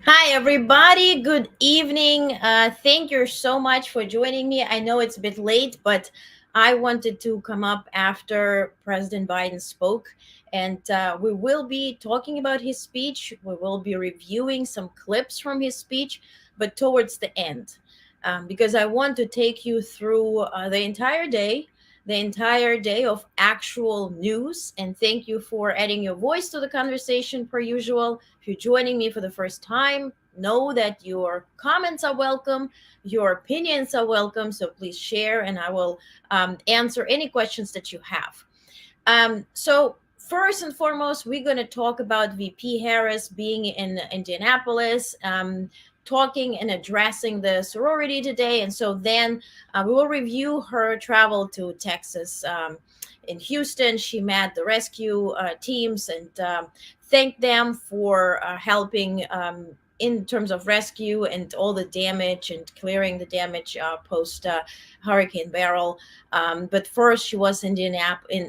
Hi, everybody. Good evening. Thank you so much for joining me. I know it's a bit late, but I wanted to come up after President Biden spoke. And we will be talking about his speech. We will be reviewing some clips from his speech, but towards the end, because I want to take you through the entire day of actual news. And thank you for adding your voice to the conversation per usual. If you're joining me for the first time, know that your comments are welcome, your opinions are welcome. So please share, and I will answer any questions that you have. So first and foremost, we're going to talk about VP Harris being in Indianapolis, talking and addressing the sorority today. And so then we will review her travel to Texas. In Houston, she met the rescue teams and thanked them for helping in terms of rescue and all the damage and clearing the damage post Hurricane Beryl. But first, she was in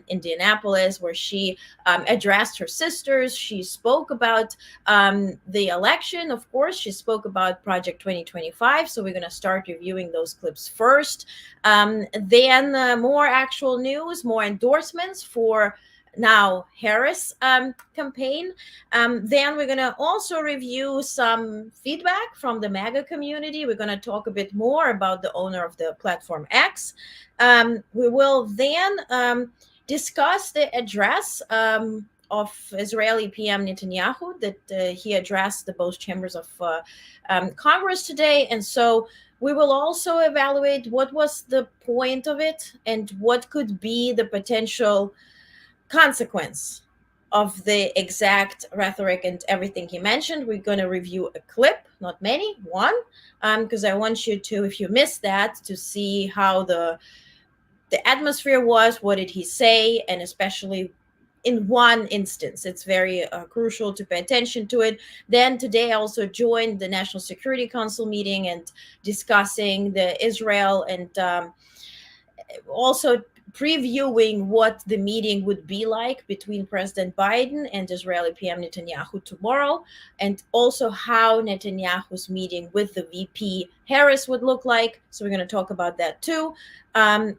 Indianapolis, where she addressed her sisters. She spoke about the election. Of course, she spoke about Project 2025. So we're going to start reviewing those clips first. Then more actual news, more endorsements for now Harris campaign. Then we're going to also review some feedback from the MAGA community. We're going to talk a bit more about the owner of the platform X. We will then discuss the address of Israeli PM Netanyahu that he addressed the both chambers of Congress today. And so we will also evaluate what was the point of it and what could be the potential consequence of the exact rhetoric and everything he mentioned. We're going to review a clip, not many, one, because I want you to, if you missed that, to see how the atmosphere was, what did he say, and especially in one instance, it's very crucial to pay attention to it. Then today I also joined the National Security Council meeting and discussing the Israel and also previewing what the meeting would be like between President Biden and Israeli PM Netanyahu tomorrow, and also how Netanyahu's meeting with the VP Harris would look like. So we're going to talk about that too. And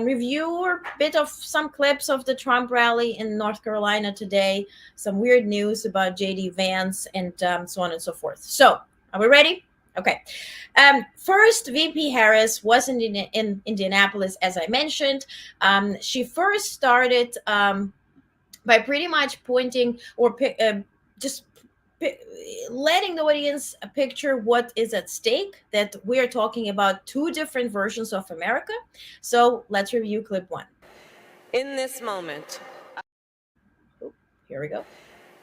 review a bit of some clips of the Trump rally in North Carolina today, some weird news about J.D. Vance, and so on and so forth. So are we ready? Okay. First, VP Harris was in Indianapolis, as I mentioned. She first started by pretty much pointing or just letting the audience picture what is at stake, that we're talking about two different versions of America. So let's review clip one. In this moment, here we go.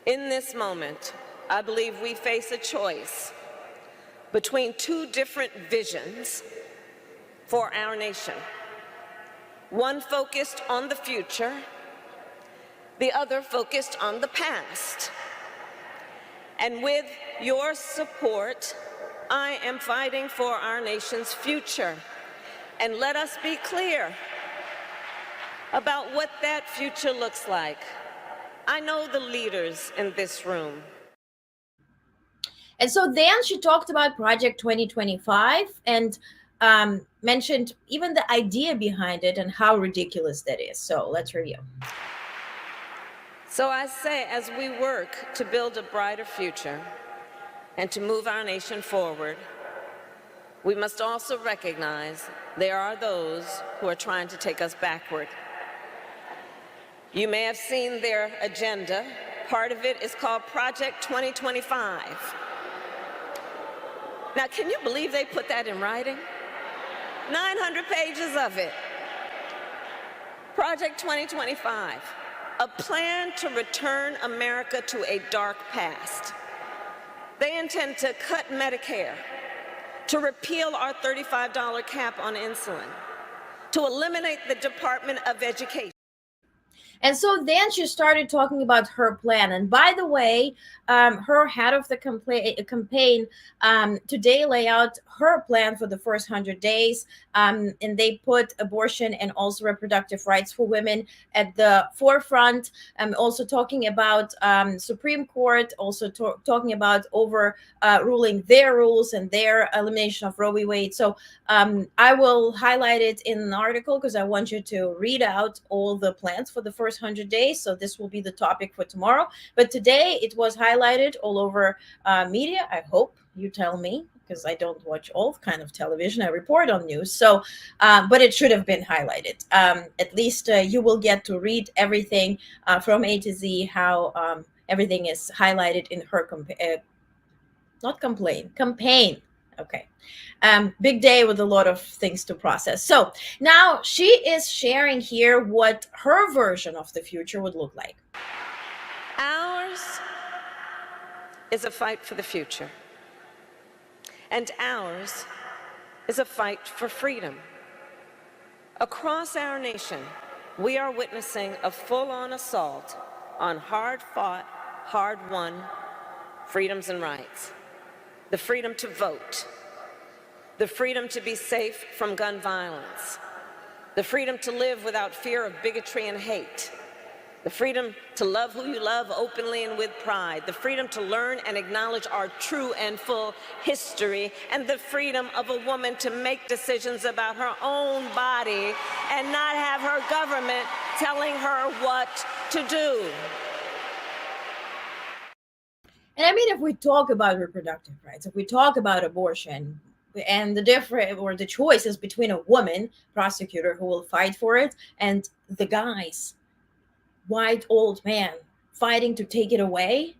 In this moment, I believe we face a choice between two different visions for our nation. One focused on the future, the other focused on the past. And with your support, I am fighting for our nation's future. And let us be clear about what that future looks like. I know the leaders in this room. And so then she talked about Project 2025 and mentioned even the idea behind it and how ridiculous that is. So let's review. So I say, as we work to build a brighter future and to move our nation forward, we must also recognize there are those who are trying to take us backward. You may have seen their agenda. Part of it is called Project 2025. Now, can you believe they put that in writing? 900 pages of it. Project 2025, a plan to return America to a dark past. They intend to cut Medicare, to repeal our $35 cap on insulin, to eliminate the Department of Education. And so then she started talking about her plan. And by the way, her head of the campaign today lay out her plan for the first 100 days. And they put abortion and also reproductive rights for women at the forefront. Also talking about Supreme Court, also talking about overruling their rules and their elimination of Roe v. Wade. So I will highlight it in an article because I want you to read out all the plans for the first 100 days. So this will be the topic for tomorrow. But today it was highlighted all over media. I hope you tell me, because I don't watch all kind of television. I report on news. So, but it should have been highlighted. At least you will get to read everything from A to Z, how everything is highlighted in her not complain, campaign. Okay. Big day with a lot of things to process. So now she is sharing here what her version of the future would look like. Ours is a fight for the future. And ours is a fight for freedom. Across our nation, we are witnessing a full-on assault on hard-fought, hard-won freedoms and rights. The freedom to vote, the freedom to be safe from gun violence, the freedom to live without fear of bigotry and hate, the freedom to love who you love openly and with pride, the freedom to learn and acknowledge our true and full history, and the freedom of a woman to make decisions about her own body and not have her government telling her what to do. And I mean, if we talk about reproductive rights, if we talk about abortion and the different or the choices between a woman prosecutor who will fight for it and the guys, white old man fighting to take it away,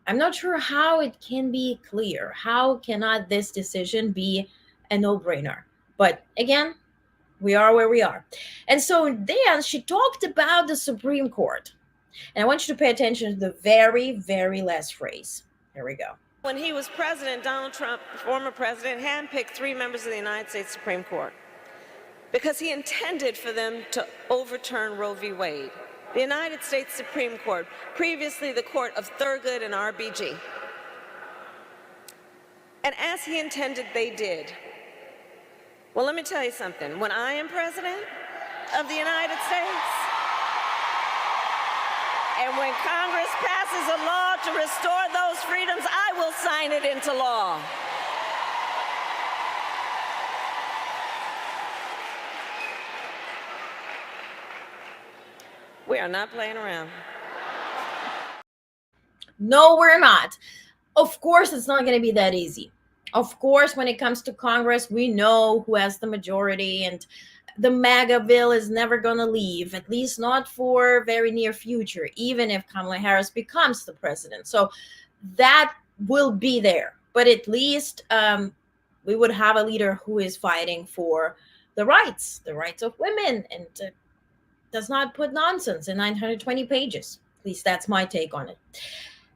I'm not sure how it can be clear. How cannot this decision be a no-brainer? But again, we are where we are. And so then she talked about the Supreme Court. And I want you to pay attention to the very, very last phrase. Here we go. When he was president, Donald Trump, former president, handpicked 3 members of the United States Supreme Court because he intended for them to overturn Roe v. Wade. The United States Supreme Court, previously the court of Thurgood and RBG. And as he intended, they did. Well, let me tell you something. When I am president of the United States, and when Congress passes a law to restore those freedoms, I will sign it into law. We are not playing around. No, we're not. Of course, it's not going to be that easy. Of course, when it comes to Congress, we know who has the majority, and the MAGA bill is never going to leave, at least not for very near future, even if Kamala Harris becomes the president. So that will be there. But at least we would have a leader who is fighting for the rights of women, and does not put nonsense in 920 pages. At least that's my take on it.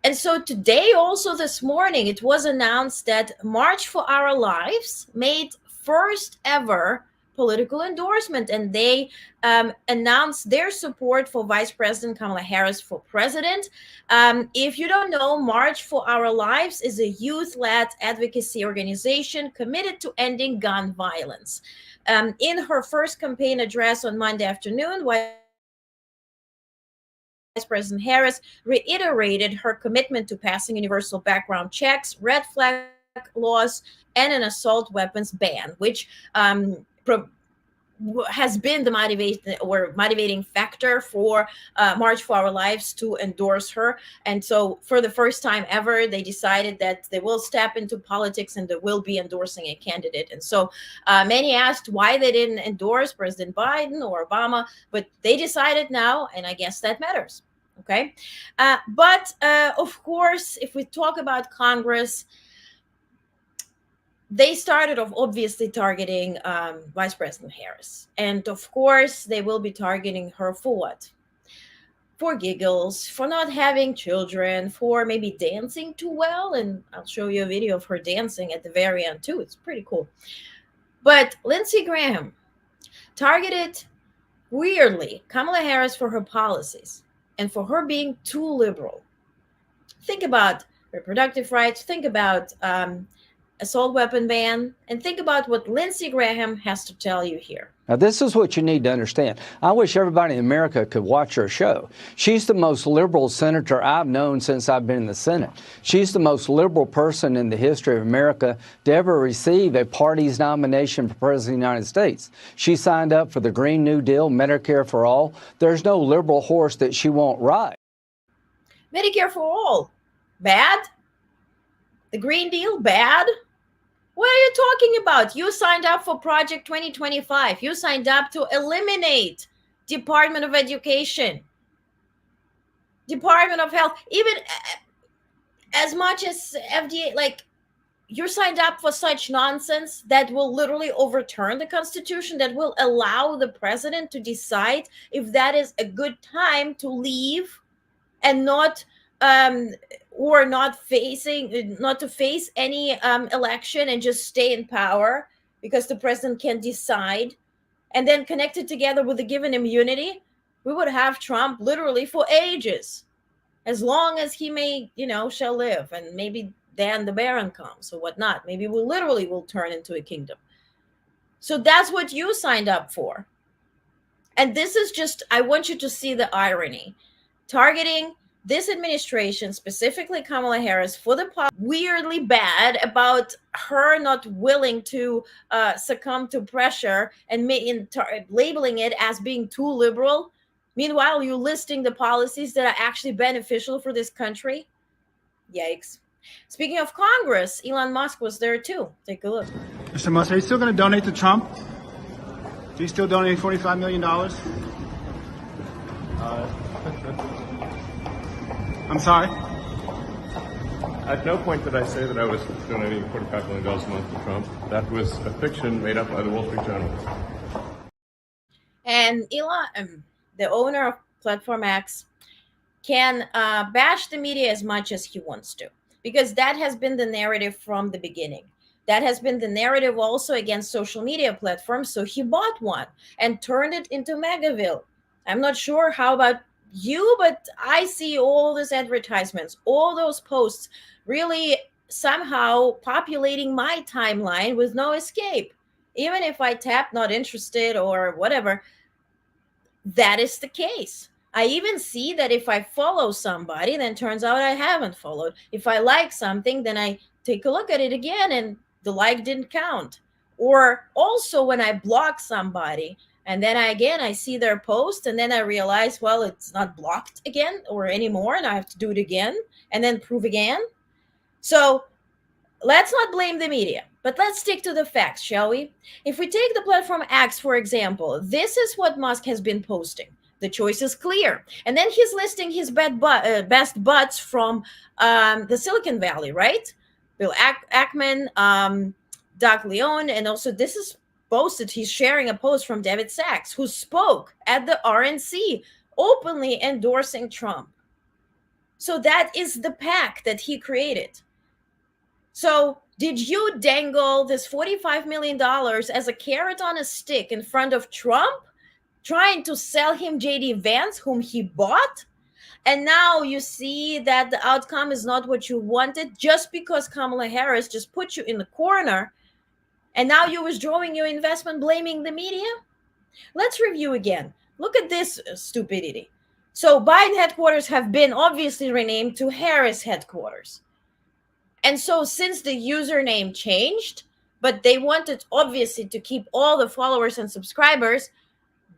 And so today, also this morning, it was announced that March for Our Lives made first ever political endorsement, and they announced their support for Vice President Kamala Harris for president. If you don't know, March for Our Lives is a youth-led advocacy organization committed to ending gun violence. In her first campaign address on Monday afternoon, Vice President Harris reiterated her commitment to passing universal background checks, red flag laws, and an assault weapons ban, which has been the motivating factor for March for Our Lives to endorse her. And so for the first time ever, they decided that they will step into politics and they will be endorsing a candidate. And so many asked why they didn't endorse President Biden or Obama, but they decided now, and I guess that matters. Okay. But of course, if we talk about Congress, they started off obviously targeting Vice President Harris. And of course, they will be targeting her for what? For giggles, for not having children, for maybe dancing too well. And I'll show you a video of her dancing at the very end, too. It's pretty cool. But Lindsey Graham targeted weirdly Kamala Harris for her policies and for her being too liberal. Think about reproductive rights, think about assault weapon ban, and think about what Lindsey Graham has to tell you here. Now, this is what you need to understand. I wish everybody in America could watch her show. She's the most liberal senator I've known since I've been in the Senate. She's the most liberal person in the history of America to ever receive a party's nomination for President of the United States. She signed up for the Green New Deal, Medicare for All. There's no liberal horse that she won't ride. Medicare for all, bad? The Green Deal, bad? What are you talking about? You signed up for Project 2025. You signed up to eliminate Department of Education, Department of Health, even as much as FDA. Like, you signed up for such nonsense that will literally overturn the Constitution, that will allow the president to decide if that is a good time to leave and not or not to face any election and just stay in power because the president can decide, and then connected together with the given immunity, we would have Trump literally for ages, as long as he shall live, and maybe then the Baron comes or whatnot. Maybe we literally will turn into a kingdom. So that's what you signed up for. And this is just, I want you to see the irony. Targeting this administration, specifically Kamala Harris, for the weirdly bad about her not willing to succumb to pressure and labeling it as being too liberal. Meanwhile, you listing the policies that are actually beneficial for this country. Yikes. Speaking of Congress, Elon Musk was there too. Take a look. Mr. Musk, are you still going to donate to Trump? Do you still donate $45 million? I'm sorry? At no point did I say that I was donating $45 million a month to Trump. That was a fiction made up by the Wall Street Journal. And Elon, the owner of Platform X, can bash the media as much as he wants to, because that has been the narrative from the beginning. That has been the narrative also against social media platforms. So he bought one and turned it into Megaville. I'm not sure how about you, but I see all these advertisements, all those posts really somehow populating my timeline with no escape. Even if I tap not interested or whatever, that is the case. I even see that if I follow somebody, then turns out I haven't followed. If I like something, then I take a look at it again and the like didn't count. Or also when I block somebody, and then I see their post, and then I realize, well, it's not blocked again or anymore, and I have to do it again and then prove again. So let's not blame the media, but let's stick to the facts, shall we? If we take the Platform X, for example, this is what Musk has been posting. The choice is clear. And then he's listing his best buds from the Silicon Valley, right? Bill Ackman, Doug Leone, and also this is posted, he's sharing a post from David Sachs, who spoke at the RNC, openly endorsing Trump. So that is the pack that he created. So did you dangle this $45 million as a carrot on a stick in front of Trump, trying to sell him JD Vance, whom he bought? And now you see that the outcome is not what you wanted just because Kamala Harris just put you in the corner. And now you're withdrawing your investment, blaming the media? Let's review again. Look at this stupidity. So Biden headquarters have been obviously renamed to Harris headquarters. And so since the username changed, but they wanted obviously to keep all the followers and subscribers,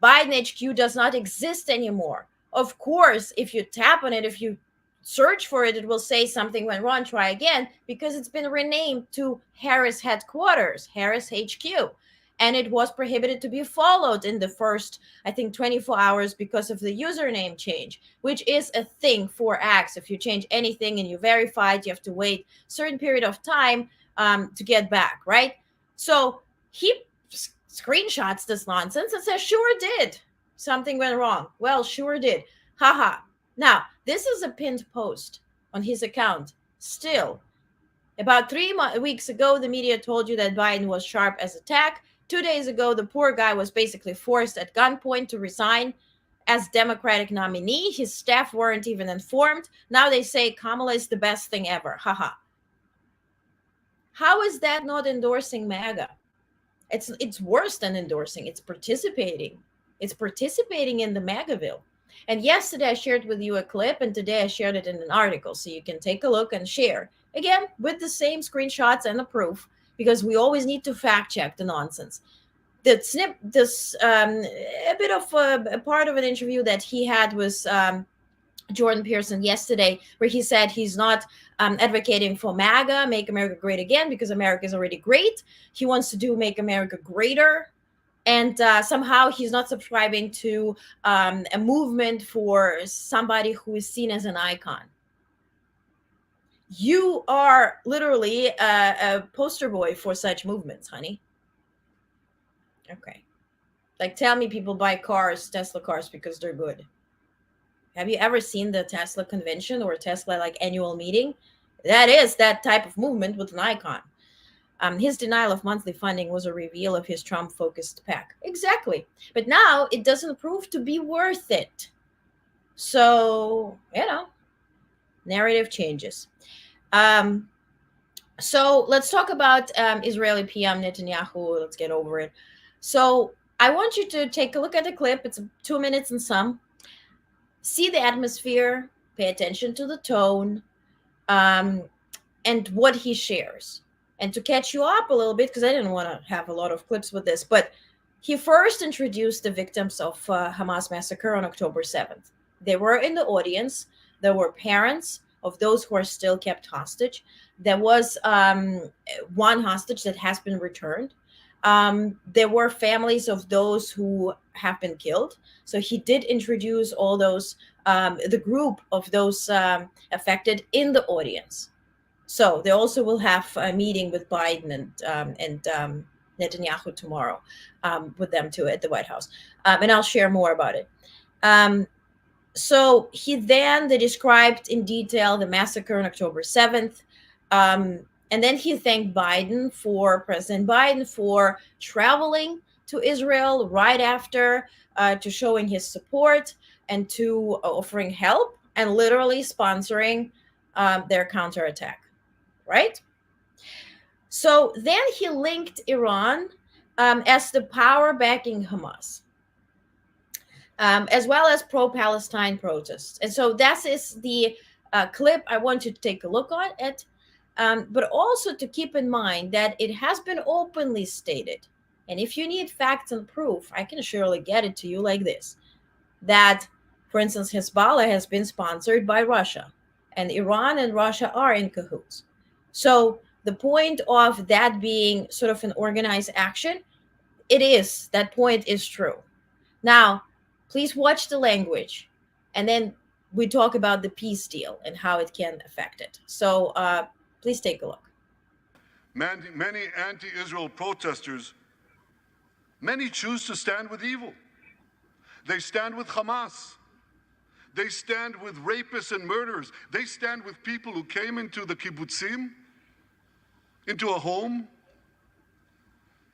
Biden HQ does not exist anymore. Of course, if you tap on it, if you search for it, it will say something went wrong, try again, because it's been renamed to Harris headquarters, Harris HQ. And it was prohibited to be followed in the first, I think, 24 hours because of the username change, which is a thing for X. If you change anything and you verify it, you have to wait a certain period of time to get back, right? So he screenshots this nonsense and says, sure did. Something went wrong. Well, sure did. Haha. Now, this is a pinned post on his account. Still, about 3 weeks ago, the media told you that Biden was sharp as a tack. 2 days ago, the poor guy was basically forced at gunpoint to resign as Democratic nominee. His staff weren't even informed. Now they say Kamala is the best thing ever. Haha. How is that not endorsing MAGA? It's worse than endorsing. It's participating. It's participating in the MAGAville. And yesterday I shared with you a clip, and today I shared it in an article, so you can take a look and share again with the same screenshots and the proof, because we always need to fact check the nonsense. This a bit of a part of an interview that he had was Jordan Pearson yesterday, where he said he's not advocating for MAGA, Make America Great Again, because America is already great. He wants to do Make America Greater. And somehow he's not subscribing to a movement for somebody who is seen as an icon. You are literally a poster boy for such movements, honey. Okay. Like, tell me people buy cars, Tesla cars, because they're good. Have you ever seen the Tesla convention or Tesla like annual meeting? That is that type of movement with an icon. His denial of monthly funding was a reveal of his Trump-focused pack. Exactly. But now it doesn't prove to be worth it. So, narrative changes. So let's talk about Israeli PM Netanyahu. Let's get over it. So I want you to take a look at the clip. It's 2 minutes and some. See the atmosphere, pay attention to the tone, and what he shares. And to catch you up a little bit, because I didn't want to have a lot of clips with this, but he first introduced the victims of Hamas massacre on October 7th. They were in the audience. There were parents of those who are still kept hostage. There was one hostage that has been returned. There were families of those who have been killed. So he did introduce all those, the group of those affected in the audience. So they also will have a meeting with Biden and Netanyahu tomorrow, with them too at the White House. And I'll share more about it. So they described in detail the massacre on October 7th. And then he thanked President Biden for traveling to Israel right after, to showing his support and to offering help and literally sponsoring their counterattack, right? So then he linked Iran as the power backing Hamas, as well as pro-Palestine protests. And so that is the clip I want you to take a look at. But also to keep in mind that it has been openly stated, and if you need facts and proof, I can surely get it to you like this, that, for instance, Hezbollah has been sponsored by Russia, and Iran and Russia are in cahoots. So the point of that being sort of an organized action, that point is true. Now, please watch the language, and then we talk about the peace deal and how it can affect it. So please take a look. Many anti-Israel protesters, many choose to stand with evil. They stand with Hamas. They stand with rapists and murderers. They stand with people who came into the kibbutzim, into a home.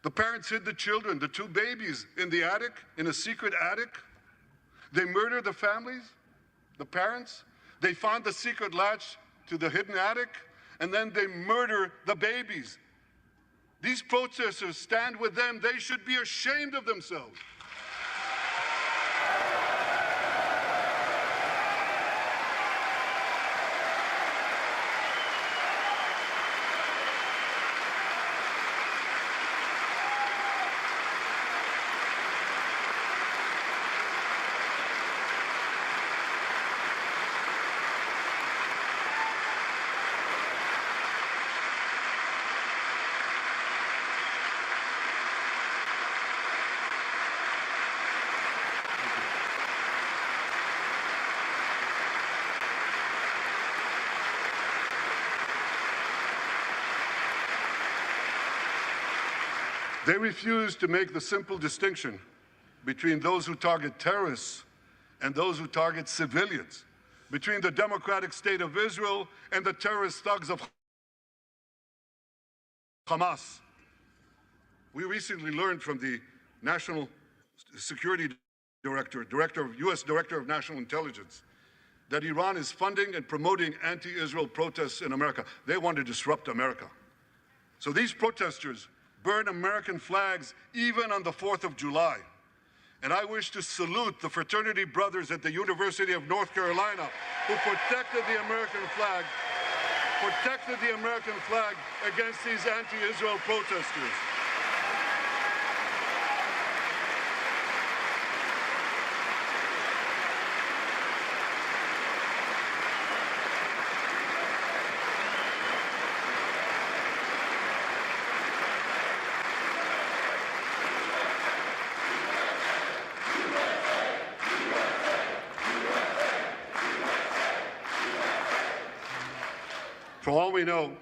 The parents hid the children, the 2 babies, in the attic, in a secret attic. They murdered the families, the parents. They found the secret latch to the hidden attic, and then they murder the babies. These protesters stand with them. They should be ashamed of themselves. They refuse to make the simple distinction between those who target terrorists and those who target civilians, between the democratic state of Israel and the terrorist thugs of Hamas. We recently learned from the National Security U.S. Director of National Intelligence, that Iran is funding and promoting anti-Israel protests in America. They want to disrupt America. So these protesters burn American flags even on the 4th of July. And I wish to salute the fraternity brothers at the University of North Carolina who protected the American flag against these anti-Israel protesters. For all we know,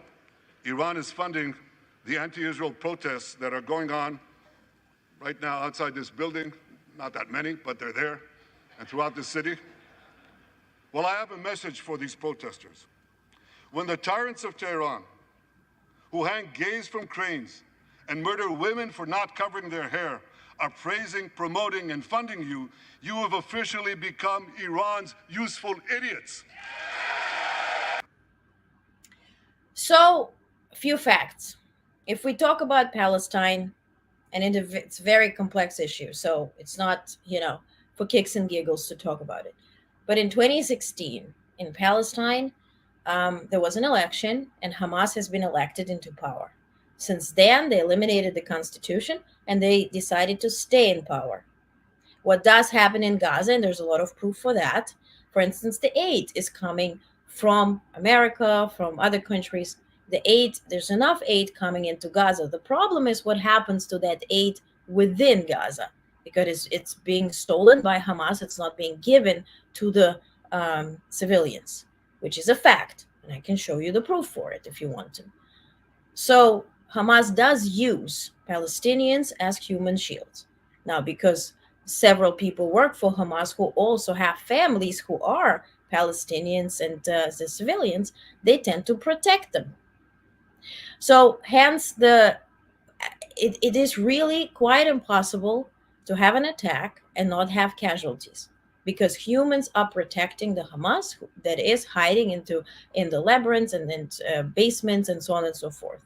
Iran is funding the anti-Israel protests that are going on right now outside this building. Not that many, but they're there, and throughout the city. Well, I have a message for these protesters. When the tyrants of Tehran, who hang gays from cranes and murder women for not covering their hair, are praising, promoting, and funding you, you have officially become Iran's useful idiots. So, a few facts. If we talk about Palestine, and it's a very complex issue, so it's not, for kicks and giggles to talk about it. But in 2016, in Palestine, there was an election, and Hamas has been elected into power. Since then, they eliminated the constitution, and they decided to stay in power. What does happen in Gaza, and there's a lot of proof for that. For instance, the aid is coming from America, from other countries. There's enough aid coming into Gaza. The problem is what happens to that aid within Gaza, because it's being stolen by Hamas. It's not being given to the civilians, which is a fact. And I can show you the proof for it if you want to. So Hamas does use Palestinians as human shields. Now, because several people work for Hamas who also have families who are Palestinians and the civilians, they tend to protect them. So hence it is really quite impossible to have an attack and not have casualties, because humans are protecting the Hamas that is hiding in the labyrinths and in basements and so on and so forth,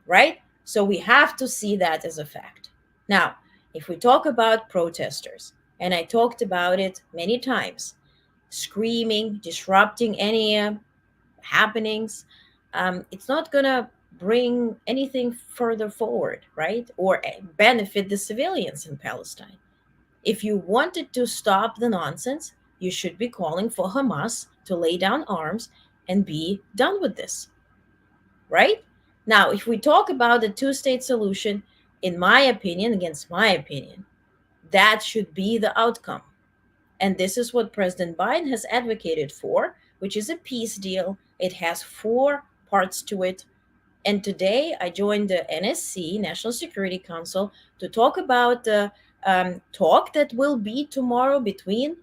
right? So we have to see that as a fact. Now, if we talk about protesters, and I talked about it many times, screaming, disrupting any happenings, it's not going to bring anything further forward, right? Or benefit the civilians in Palestine. If you wanted to stop the nonsense, you should be calling for Hamas to lay down arms and be done with this, right? Now, if we talk about the two-state solution, in my opinion, against my opinion, that should be the outcome. And this is what President Biden has advocated for, which is a peace deal. It has 4 parts to it. And today I joined the NSC, National Security Council, to talk about the talk that will be tomorrow between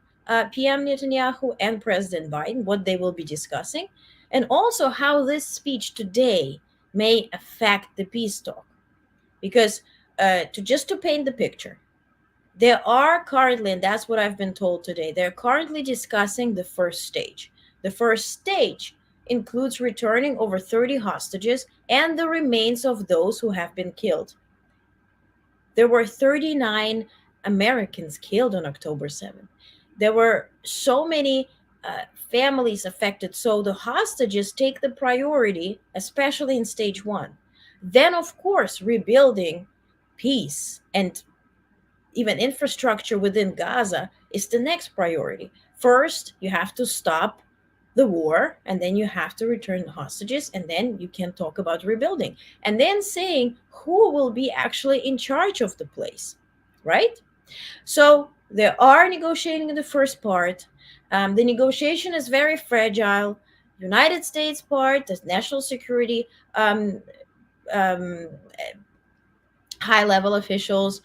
PM Netanyahu and President Biden, what they will be discussing, and also how this speech today may affect the peace talk. Because to paint the picture, there are currently, and that's what I've been told today, they're currently discussing the first stage. The first stage includes returning over 30 hostages and the remains of those who have been killed. There were 39 Americans killed on October 7th. There were so many families affected. So the hostages take the priority, especially in stage 1. Then, of course, rebuilding peace and even infrastructure within Gaza is the next priority. First, you have to stop the war, and then you have to return the hostages, and then you can talk about rebuilding. And then saying who will be actually in charge of the place, right? So they are negotiating in the first part. The negotiation is very fragile. United States part, the national security high-level officials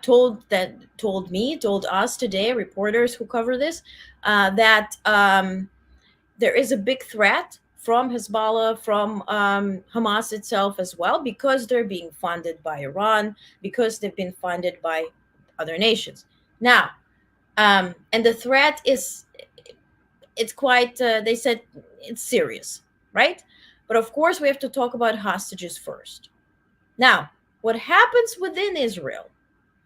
told us today, reporters who cover this, that there is a big threat from Hezbollah, from Hamas itself as well, because they're being funded by Iran, because they've been funded by other nations. Now, and the threat is, it's quite, they said it's serious, right? But of course, we have to talk about hostages first. Now, what happens within Israel?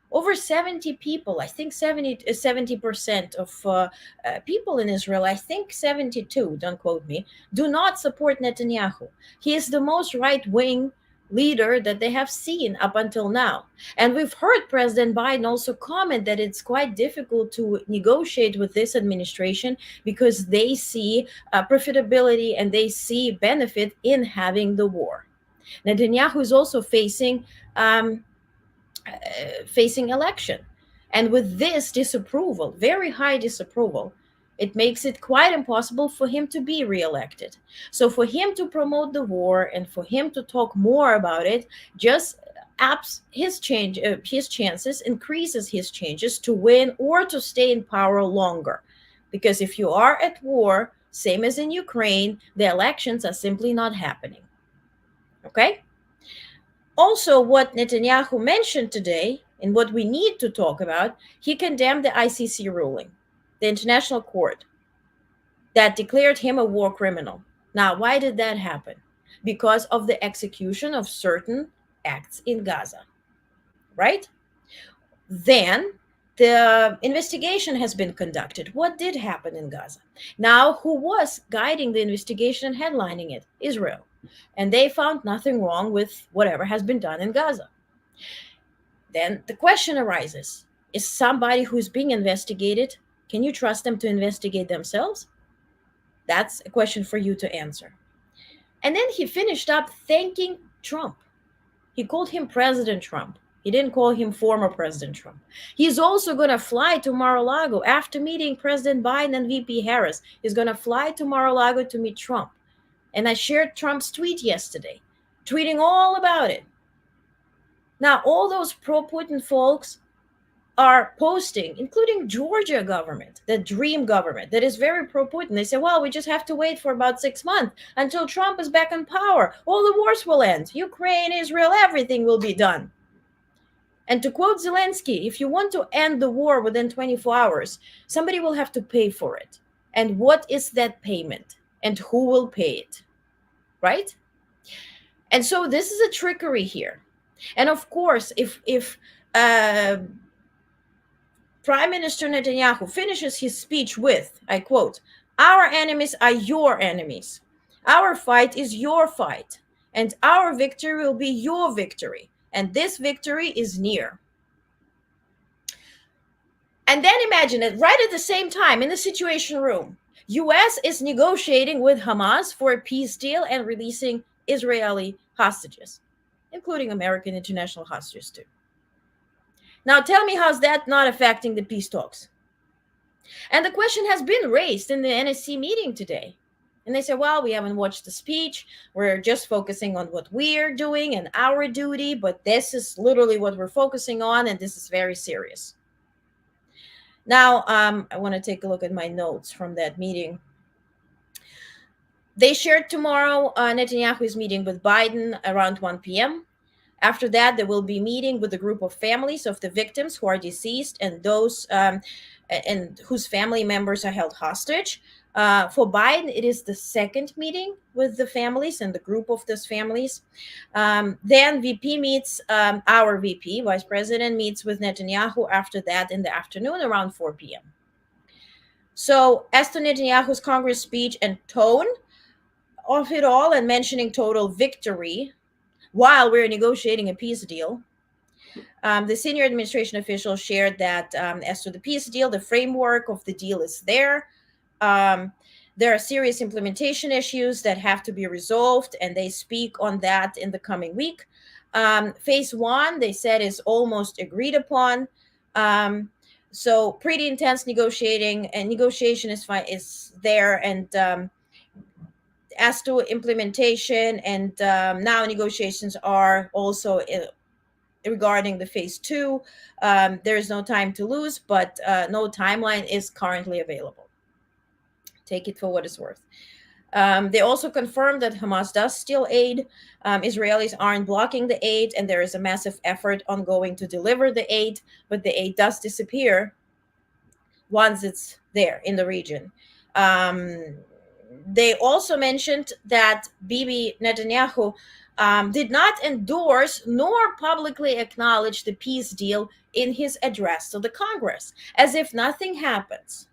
Over 70 people, I think 70% of people in Israel, I think 72, don't quote me, do not support Netanyahu. He is the most right-wing leader that they have seen up until now. And we've heard President Biden also comment that it's quite difficult to negotiate with this administration because they see profitability and they see benefit in having the war. Netanyahu is also um, facing election. And with this disapproval, very high disapproval, it makes it quite impossible for him to be reelected. So for him to promote the war and for him to talk more about it just his chances, increases his chances to win or to stay in power longer. Because if you are at war, same as in Ukraine, the elections are simply not happening. Okay? Also, what Netanyahu mentioned today, and what we need to talk about, he condemned the ICC ruling, the International Court, that declared him a war criminal. Now, why did that happen? Because of the execution of certain acts in Gaza, right? Then the investigation has been conducted. What did happen in Gaza? Now, who was guiding the investigation and headlining it? Israel. And they found nothing wrong with whatever has been done in Gaza. Then the question arises, is somebody who's being investigated, can you trust them to investigate themselves? That's a question for you to answer. And then he finished up thanking Trump. He called him President Trump. He didn't call him former President Trump. He's also going to fly to Mar-a-Lago after meeting President Biden and VP Harris. He's going to fly to Mar-a-Lago to meet Trump. And I shared Trump's tweet yesterday, tweeting all about it. Now, all those pro-Putin folks are posting, including Georgia government, the dream government that is very pro-Putin. They say, well, we just have to wait for about 6 months until Trump is back in power. All the wars will end. Ukraine, Israel, everything will be done. And to quote Zelensky, if you want to end the war within 24 hours, somebody will have to pay for it. And what is that payment? And who will pay it? Right? And so this is a trickery here. And of course, if Prime Minister Netanyahu finishes his speech with, I quote, "Our enemies are your enemies. Our fight is your fight. And our victory will be your victory. And this victory is near." And then imagine it right at the same time in the Situation Room. US is negotiating with Hamas for a peace deal and releasing Israeli hostages, including American international hostages too. Now tell me, how's that not affecting the peace talks? And the question has been raised in the NSC meeting today. And they say, well, we haven't watched the speech. We're just focusing on what we're doing and our duty, but this is literally what we're focusing on, and this is very serious. Now, I want to take a look at my notes from that meeting. They shared tomorrow, Netanyahu is meeting with Biden around 1 p.m. After that, they will be meeting with a group of families of the victims who are deceased and those and whose family members are held hostage. For Biden, it is the second meeting with the families and the group of those families. Then VP meets, our VP, Vice President, meets with Netanyahu after that in the afternoon around 4 p.m. So as to Netanyahu's Congress speech and tone of it all and mentioning total victory while we're negotiating a peace deal, the senior administration official shared that as to the peace deal, the framework of the deal is there. There are serious implementation issues that have to be resolved, and they speak on that in the coming week. Phase one, they said, is almost agreed upon. So pretty intense negotiating, and negotiation is there. And as to implementation, and now negotiations are also regarding the phase two. There is no time to lose, but no timeline is currently available. Take it for what it's worth. They also confirmed that Hamas does still aid. Israelis aren't blocking the aid, and there is a massive effort ongoing to deliver the aid, but the aid does disappear once it's there in the region. Um, they also mentioned that Bibi Netanyahu did not endorse nor publicly acknowledge the peace deal in his address to the Congress, as if nothing happens.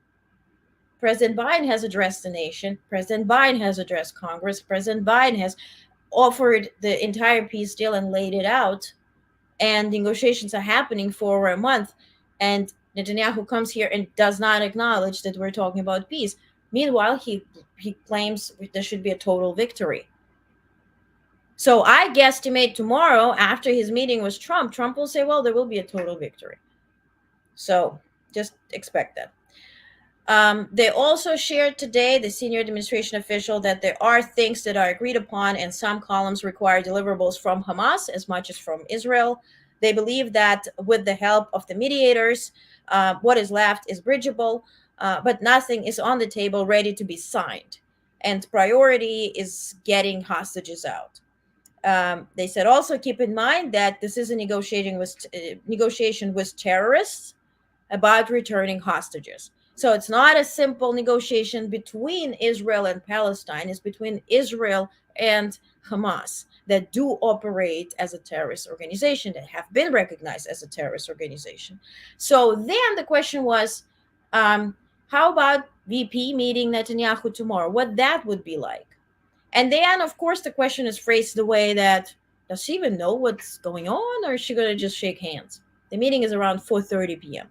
President Biden has addressed the nation. President Biden has addressed Congress. President Biden has offered the entire peace deal and laid it out. And negotiations are happening for over a month. And Netanyahu comes here and does not acknowledge that we're talking about peace. Meanwhile, he claims there should be a total victory. So I guesstimate tomorrow, after his meeting with Trump will say, well, there will be a total victory. So just expect that. They also shared today, the senior administration official, that there are things that are agreed upon, and some columns require deliverables from Hamas as much as from Israel. They believe that with the help of the mediators, what is left is bridgeable, but nothing is on the table ready to be signed. And priority is getting hostages out. They said also keep in mind that this is a negotiation with terrorists about returning hostages. So it's not a simple negotiation between Israel and Palestine, it's between Israel and Hamas that do operate as a terrorist organization, that have been recognized as a terrorist organization. So then the question was, how about VP meeting Netanyahu tomorrow? What that would be like. And then, of course, the question is phrased the way that, does she even know what's going on, or is she going to just shake hands? The meeting is around 4:30 p.m.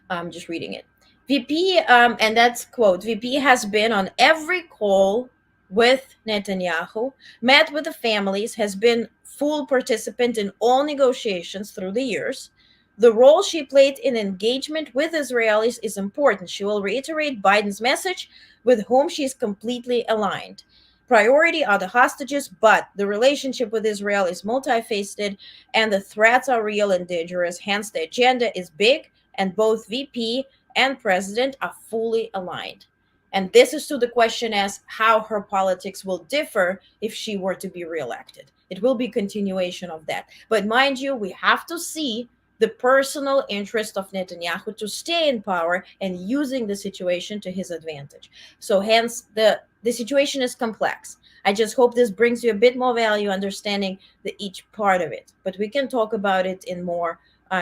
I'm just reading it. VP, and that's quote, VP has been on every call with Netanyahu, met with the families, has been full participant in all negotiations through the years. The role she played in engagement with Israelis is important. She will reiterate Biden's message, with whom she is completely aligned. Priority are the hostages, but the relationship with Israel is multifaceted and the threats are real and dangerous. Hence, the agenda is big, and both VP and president are fully aligned. And this is to the question as how her politics will differ if she were to be reelected. It will be continuation of that. But mind you, we have to see the personal interest of Netanyahu to stay in power and using the situation to his advantage. So hence the situation is complex. I just hope this brings you a bit more value understanding each part of it. But we can talk about it in more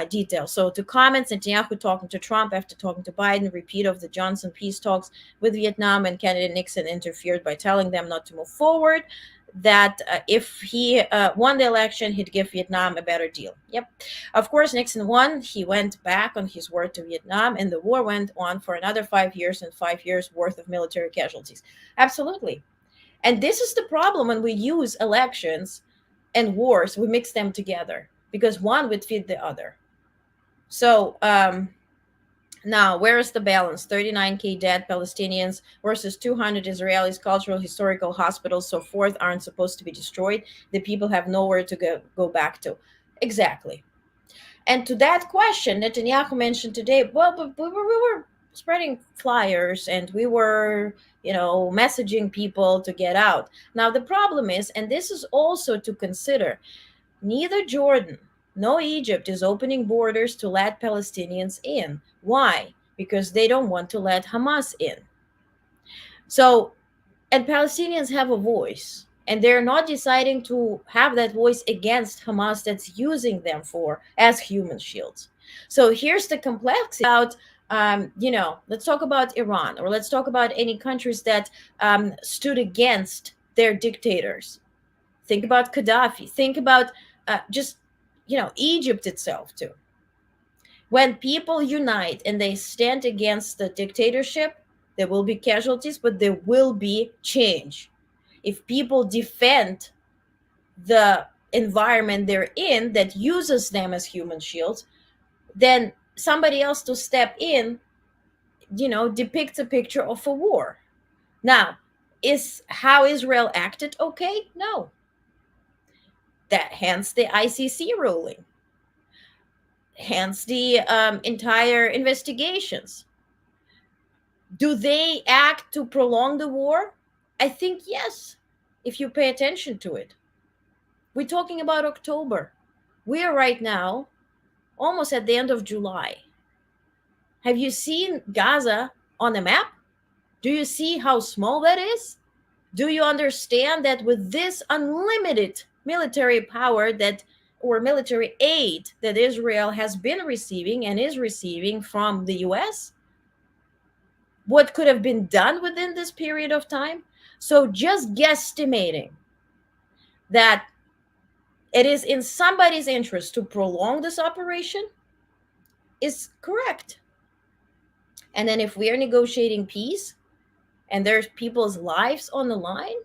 detail. So to comments, Netanyahu talking to Trump after talking to Biden, repeat of the Johnson peace talks with Vietnam, and candidate Nixon interfered by telling them not to move forward, that if he won the election, he'd give Vietnam a better deal. Yep. Of course, Nixon won. He went back on his word to Vietnam, and the war went on for another 5 years and 5 years worth of military casualties. Absolutely. And this is the problem when we use elections and wars, we mix them together because one would feed the other. So now, where is the balance? 39K dead Palestinians versus 200 Israelis, cultural, historical hospitals, so forth, aren't supposed to be destroyed. The people have nowhere to go back to. Exactly. And to that question, Netanyahu mentioned today, well, but we were spreading flyers and we were, messaging people to get out. Now, the problem is, and this is also to consider, neither Jordan nor Egypt is opening borders to let Palestinians in. Why? Because they don't want to let Hamas in. So, and Palestinians have a voice, and they're not deciding to have that voice against Hamas that's using them as human shields. So here's the complexity about let's talk about Iran, or let's talk about any countries that stood against their dictators. Think about Gaddafi. Think about Egypt itself too. When people unite and they stand against the dictatorship, there will be casualties, but there will be change. If people defend the environment they're in that uses them as human shields, then somebody else to step in, depicts a picture of a war. Now, is how Israel acted okay? No. That hence the ICC ruling, hence the entire investigations. Do they act to prolong the war? I think yes, if you pay attention to it. We're talking about October. We are right now almost at the end of July. Have you seen Gaza on a map? Do you see how small that is? Do you understand that with this unlimited military power that or military aid that Israel has been receiving and is receiving from the US, what could have been done within this period of time? So just guesstimating that it is in somebody's interest to prolong this operation is correct. And then if we are negotiating peace and there's people's lives on the line,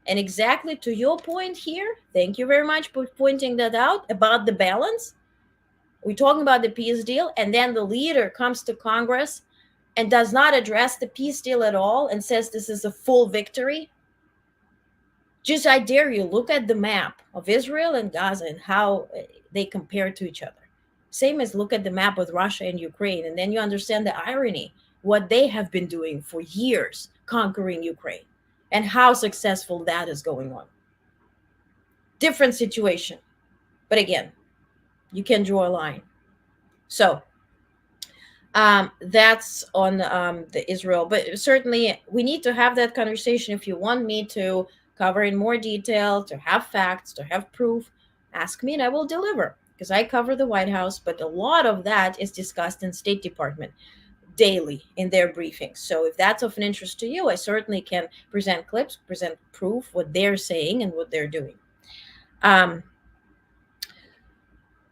and exactly to your point here, thank you very much for pointing that out about the balance. We're talking about the peace deal, and then the leader comes to Congress and does not address the peace deal at all and says this is a full victory. Just, I dare you, look at the map of Israel and Gaza and how they compare to each other. Same as look at the map with Russia and Ukraine, and then you understand the irony, what they have been doing for years, conquering Ukraine, and how successful that is going on. Different situation. But again, you can draw a line. So that's on the Israel. But certainly we need to have that conversation. If you want me to cover in more detail, to have facts, to have proof, ask me and I will deliver. Because I cover the White House, but a lot of that is discussed in State Department daily in their briefings. So if that's of an interest to you, I certainly can present clips, present proof, what they're saying and what they're doing.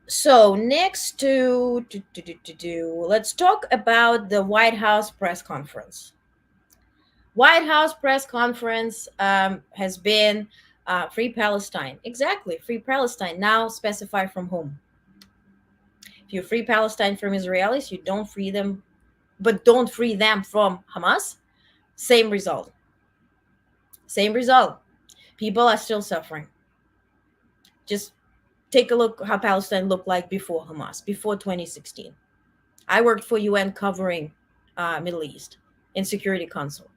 So next let's talk about the White House press conference. White House press conference has been Free Palestine. Exactly, Free Palestine. Now specify from whom. If you free Palestine from Israelis, you don't free them, but don't free them from Hamas. Same result. Same result. People are still suffering. Just take a look how Palestine looked like before Hamas, before 2016. I worked for UN covering Middle East in Security Council.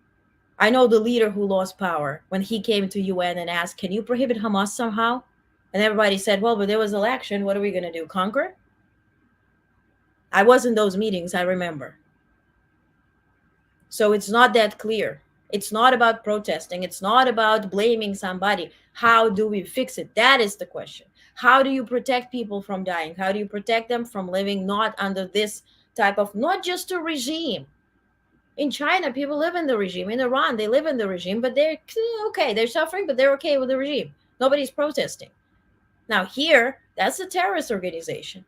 I know the leader who lost power when he came to UN and asked, can you prohibit Hamas somehow? And everybody said, well, but there was election. What are we going to do? Conquer? I was in those meetings, I remember. So it's not that clear. It's not about protesting. It's not about blaming somebody. How do we fix it? That is the question. How do you protect people from dying? How do you protect them from living not under this type of, not just a regime? In China, people live in the regime. In Iran, they live in the regime, but they're okay. They're suffering, but they're okay with the regime. Nobody's protesting. Now here, that's a terrorist organization.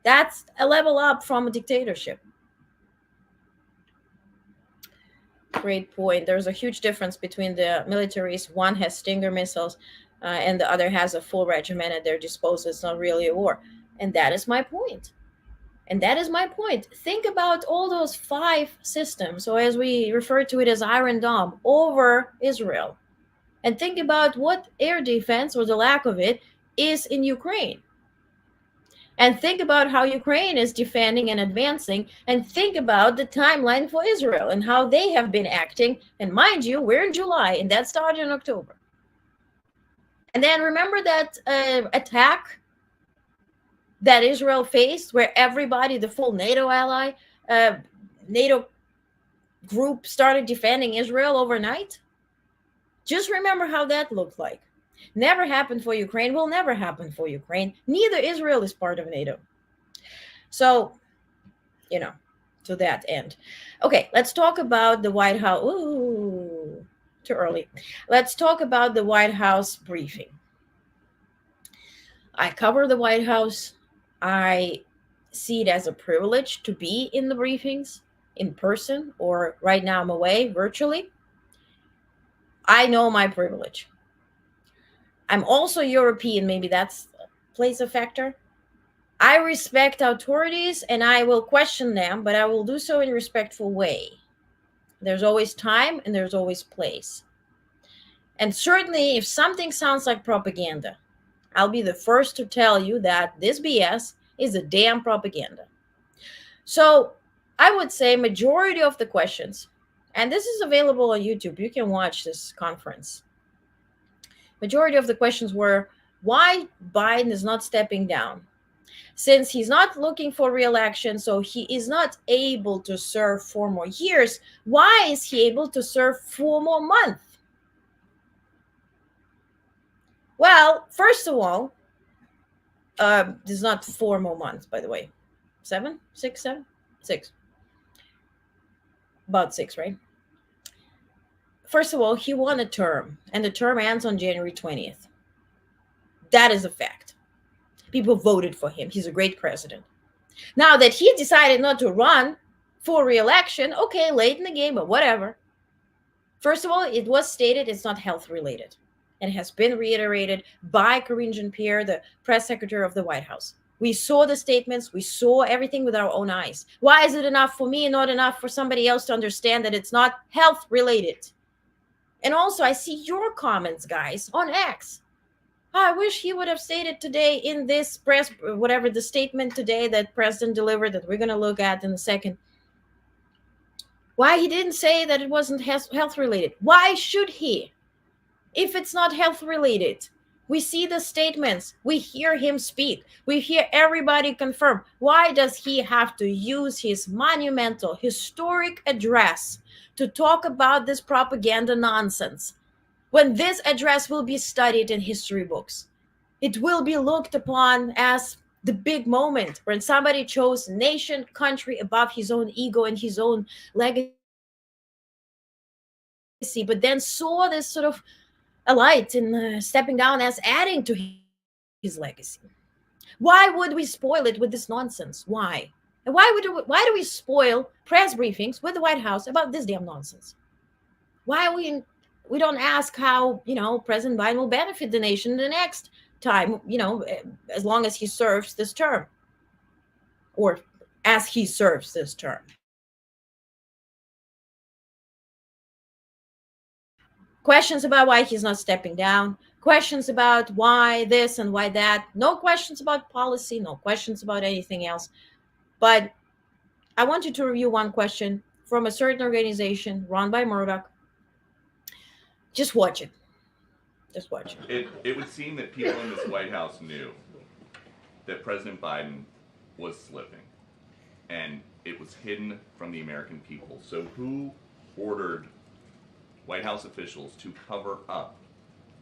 That's a level up from a dictatorship. Great point. There's a huge difference between the militaries. One has Stinger missiles and the other has a full regiment at their disposal. It's not really a war. And that is my point. And that is my point. Think about all those 5 systems, or as we refer to it as Iron Dome, over Israel. And think about what air defense, or the lack of it, is in Ukraine. And think about how Ukraine is defending and advancing, and think about the timeline for Israel and how they have been acting. And mind you, we're in July, and that started in October. And then remember that attack that Israel faced, where everybody, the full NATO ally, NATO group started defending Israel overnight? Just remember how that looked like. Never happened for Ukraine, will never happen for Ukraine. Neither Israel is part of NATO. So, to that end. Okay, let's talk about the White House. Ooh, too early. Let's talk about the White House briefing. I cover the White House. I see it as a privilege to be in the briefings in person, or right now I'm away virtually. I know my privilege. I'm also European, maybe that's plays a factor. I respect authorities and I will question them, but I will do so in a respectful way. There's always time and there's always place. And certainly if something sounds like propaganda, I'll be the first to tell you that this BS is a damn propaganda. So I would say majority of the questions, and this is available on YouTube, you can watch this conference. Majority of the questions were why Biden is not stepping down. Since he's not looking for re-election, so he is not able to serve 4 more years, why is he able to serve 4 more months? Well, first of all, this is not 4 more months, by the way. 7, 6, 7, 6. About 6, right? First of all, he won a term, and the term ends on January 20th. That is a fact. People voted for him. He's a great president. Now that he decided not to run for re-election, okay, late in the game, but whatever. First of all, it was stated it's not health related, and it has been reiterated by Karine Jean-Pierre, the press secretary of the White House. We saw the statements, we saw everything with our own eyes. Why is it enough for me and not enough for somebody else to understand that it's not health related? And also, I see your comments, guys, on X. I wish he would have stated today in this press, whatever the statement today that President delivered that we're going to look at in a second, why he didn't say that it wasn't health related. Why should he? If it's not health related, we see the statements, we hear him speak, we hear everybody confirm. Why does he have to use his monumental, historic address to talk about this propaganda nonsense when this address will be studied in history books? It will be looked upon as the big moment when somebody chose nation, country above his own ego and his own legacy, but then saw this sort of a light in stepping down as adding to his legacy. Why would we spoil it with this nonsense? Why? And why do we spoil press briefings with the White House about this damn nonsense? Why we don't ask how President Biden will benefit the nation the next time, as long as he serves this term, or as he serves this term. Questions about why he's not stepping down, questions about why this and why that, no questions about policy, no questions about anything else. But I want you to review one question from a certain organization run by Murdoch. Just watch it. Just watch it. It would seem that people in this White House knew that President Biden was slipping, and it was hidden from the American people. So who ordered White House officials to cover up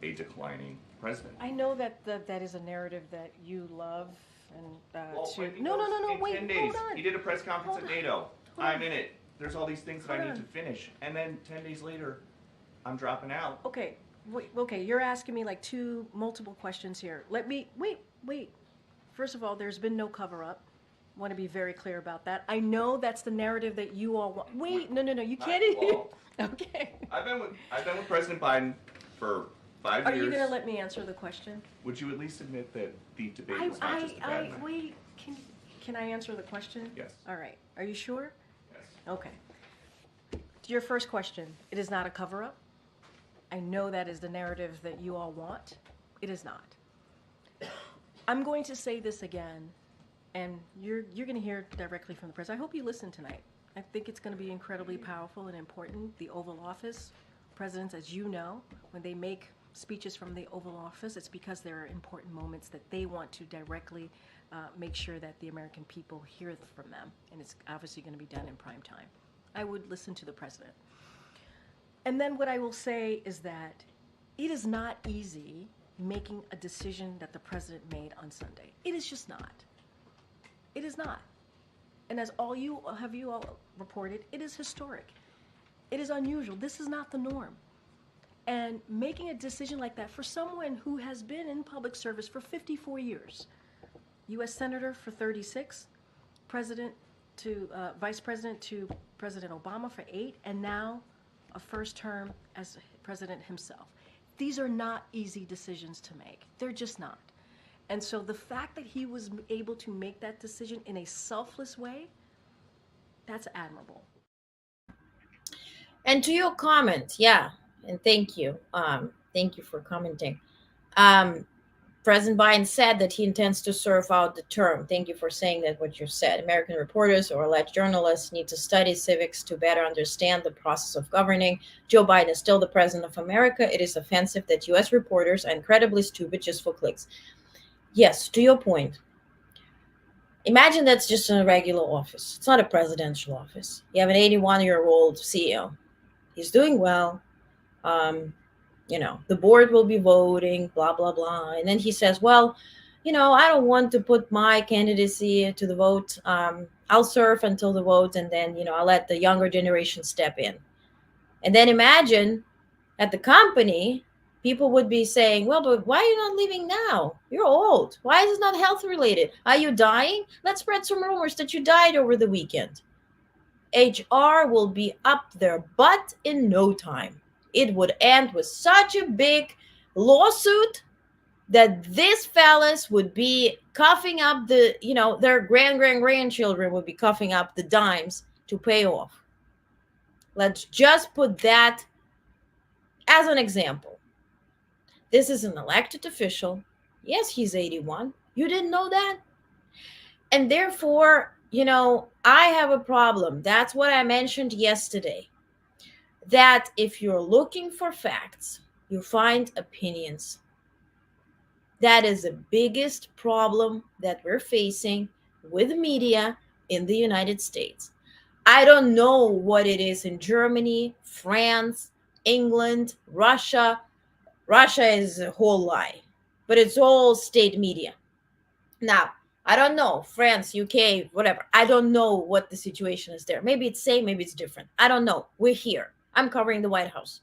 a declining president? I know that that is a narrative that you love, and Well, to when he no, no, goes no, no, in wait, 10 days, hold on. he did a press conference Hold at on. NATO. Hold I'm on. in it. There's all these things that I Hold need on. to finish, and then 10 days later, I'm dropping out. Okay, wait, okay, you're asking me like two multiple questions here. Let me wait. First of all, there's been no cover up. Want to be very clear about that. I know that's the narrative that you all want. Wait, no, you can't. Well, Okay. I've been with President Biden for 5 Are years. you gonna let me answer the question? Would you at least admit that the debate was not just a bad night? wait. Can I answer the question? Yes. All right. Are you sure? Yes. Okay. To your first question, it is not a cover-up. I know that is the narrative that you all want. It is not. I'm going to say this again, and you're going to hear directly from the president. I hope you listen tonight. I think it's going to be incredibly powerful and important. The Oval Office, presidents, as you know, when they make speeches from the Oval Office, it's because there are important moments that they want to directly make sure that the American people hear from them, and it's obviously going to be done in prime time. I would listen to the president. And then what I will say is that it is not easy making a decision that the president made on Sunday. It is just not. It is not. And as you all reported, it is historic. It is unusual. This is not the norm. And making a decision like that for someone who has been in public service for 54 years, U.S. Senator for 36, President to Vice President to President Obama for 8, and now a first term as president himself. These are not easy decisions to make. They're just not. And so the fact that he was able to make that decision in a selfless way, that's admirable. And to your comment, yeah, and thank you for commenting. Um, President Biden said that he intends to serve out the term. Thank you for saying that, what you said. American reporters or alleged journalists need to study civics to better understand the process of governing. Joe Biden is still the president of America. It is offensive that U.S. reporters are incredibly stupid just for clicks. Yes, to your point. Imagine that's just a regular office. It's not a presidential office. You have an 81-year-old CEO. He's doing well. Um, the board will be voting, blah, blah, blah. And then he says, well, I don't want to put my candidacy to the vote. I'll serve until the vote, and then, I'll let the younger generation step in. And then imagine at the company, people would be saying, well, but why are you not leaving now? You're old. Why is it not health related? Are you dying? Let's spread some rumors that you died over the weekend. HR will be up their butt in no time. It would end with such a big lawsuit that these fellas would be coughing up their grandchildren would be coughing up the dimes to pay off. Let's just put that as an example. This is an elected official. Yes, he's 81. You didn't know that? And therefore, I have a problem. That's what I mentioned yesterday. That if you're looking for facts, you find opinions. That is the biggest problem that we're facing with media in the United States. I don't know what it is in Germany, France, England, Russia. Russia is a whole lie, but it's all state media. Now, I don't know, France, UK, whatever. I don't know what the situation is there. Maybe it's same, maybe it's different. I don't know. We're here. I'm covering the White House.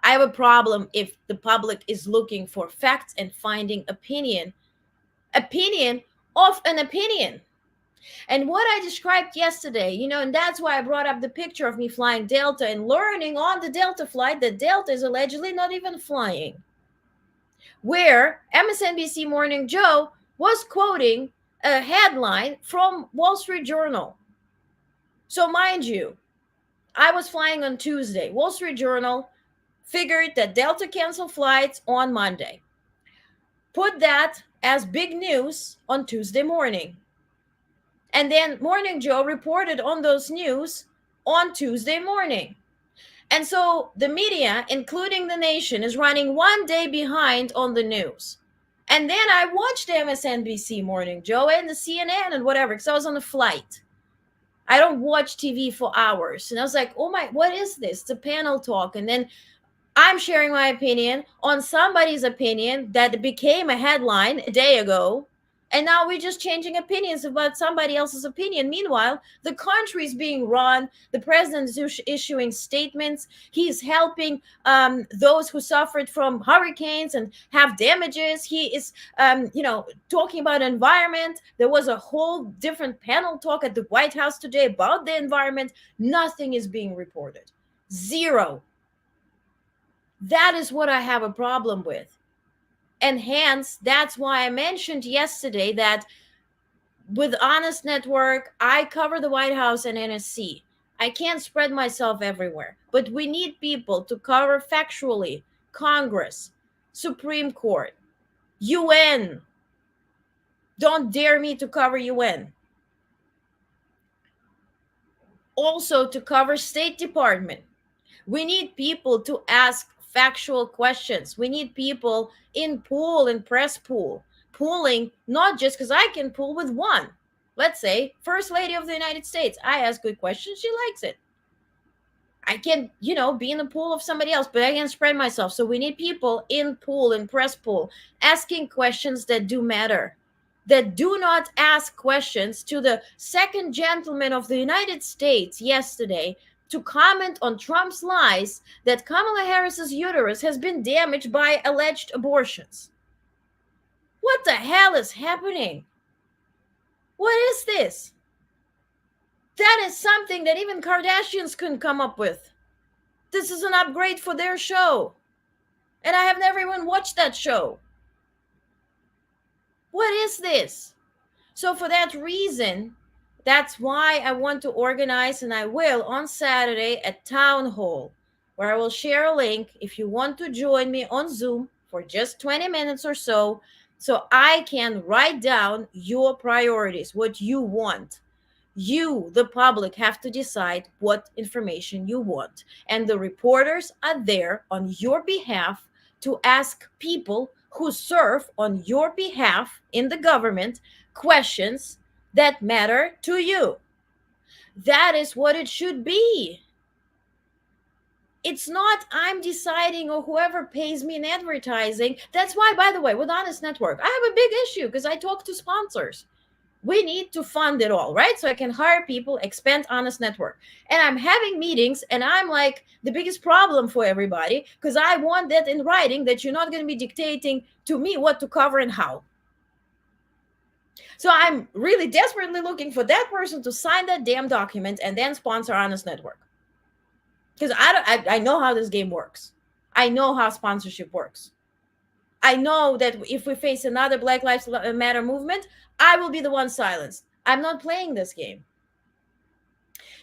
I have a problem if the public is looking for facts and finding opinion of an opinion. And what I described yesterday, and that's why I brought up the picture of me flying Delta and learning on the Delta flight that Delta is allegedly not even flying. Where MSNBC Morning Joe was quoting a headline from Wall Street Journal. So mind you, I was flying on Tuesday. Wall Street Journal figured that Delta canceled flights on Monday. Put that as big news on Tuesday morning. And then Morning Joe reported on those news on Tuesday morning. And so the media, including The Nation, is running one day behind on the news. And then I watched MSNBC Morning Joe and the CNN and whatever, because I was on a flight. I don't watch TV for hours. And I was like, oh my, what is this? It's a panel talk. And then I'm sharing my opinion on somebody's opinion that became a headline a day ago. And now we're just changing opinions about somebody else's opinion. Meanwhile, the country is being run. The president is issuing statements. He's helping those who suffered from hurricanes and have damages. He is, talking about environment. There was a whole different panel talk at the White House today about the environment. Nothing is being reported. Zero. That is what I have a problem with. And hence, that's why I mentioned yesterday that with Onest Network, I cover the White House and NSC. I can't spread myself everywhere, but we need people to cover factually Congress, Supreme Court, UN. Don't dare me to cover UN. Also to cover State Department. We need people to ask factual questions. We need people in pool and press pool, pooling, not just because I can pool with one. Let's say First Lady of the United States. I ask good questions. She likes it. I can, be in the pool of somebody else, but I can spread myself. So we need people in pool and press pool asking questions that do matter, that do not ask questions to the second gentleman of the United States yesterday to comment on Trump's lies that Kamala Harris's uterus has been damaged by alleged abortions. What the hell is happening? What is this? That is something that even Kardashians couldn't come up with. This is an upgrade for their show. And I have never even watched that show. What is this? So for that reason, that's why I want to organize, and I will on Saturday at Town Hall, where I will share a link if you want to join me on Zoom for just 20 minutes or so So I can write down your priorities, what you want. You, the public, have to decide what information you want. And the reporters are there on your behalf to ask people who serve on your behalf in the government questions that matter to you. That is what it should be. It's not I'm deciding or whoever pays me in advertising. That's why, by the way, with Honest Network, I have a big issue because I talk to sponsors. We need to fund it all, right? So I can hire people, expand Honest Network. And I'm having meetings and I'm like the biggest problem for everybody because I want that in writing that you're not going to be dictating to me what to cover and how. So I'm really desperately looking for that person to sign that damn document and then sponsor Honest Network. Because I know how this game works. I know how sponsorship works. I know that if we face another Black Lives Matter movement, I will be the one silenced. I'm not playing this game.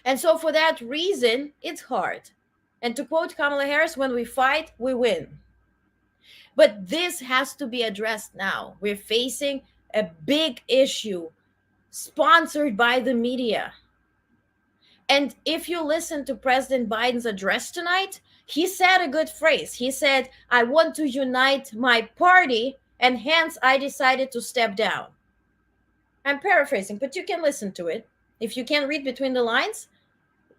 And so for that reason, it's hard. And to quote Kamala Harris, when we fight, we win. But this has to be addressed now. We're facing a big issue sponsored by the media. And if you listen to President Biden's address tonight, he said a good phrase. He said, I want to unite my party, and hence I decided to step down. I'm paraphrasing, but you can listen to it. If you can read between the lines,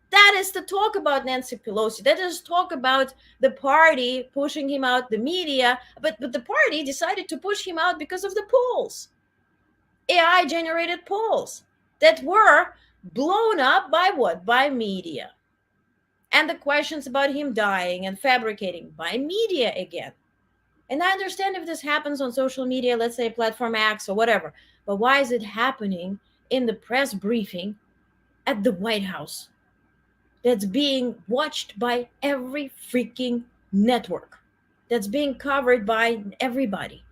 that is the talk about Nancy Pelosi. That is talk about the party pushing him out, the media. But the party decided to push him out because of the polls. AI generated polls that were blown up by what? By media. And the questions about him dying and fabricating by media again. And I understand if this happens on social media, let's say Platform X or whatever, but why is it happening in the press briefing at the White House that's being watched by every freaking network, that's being covered by everybody?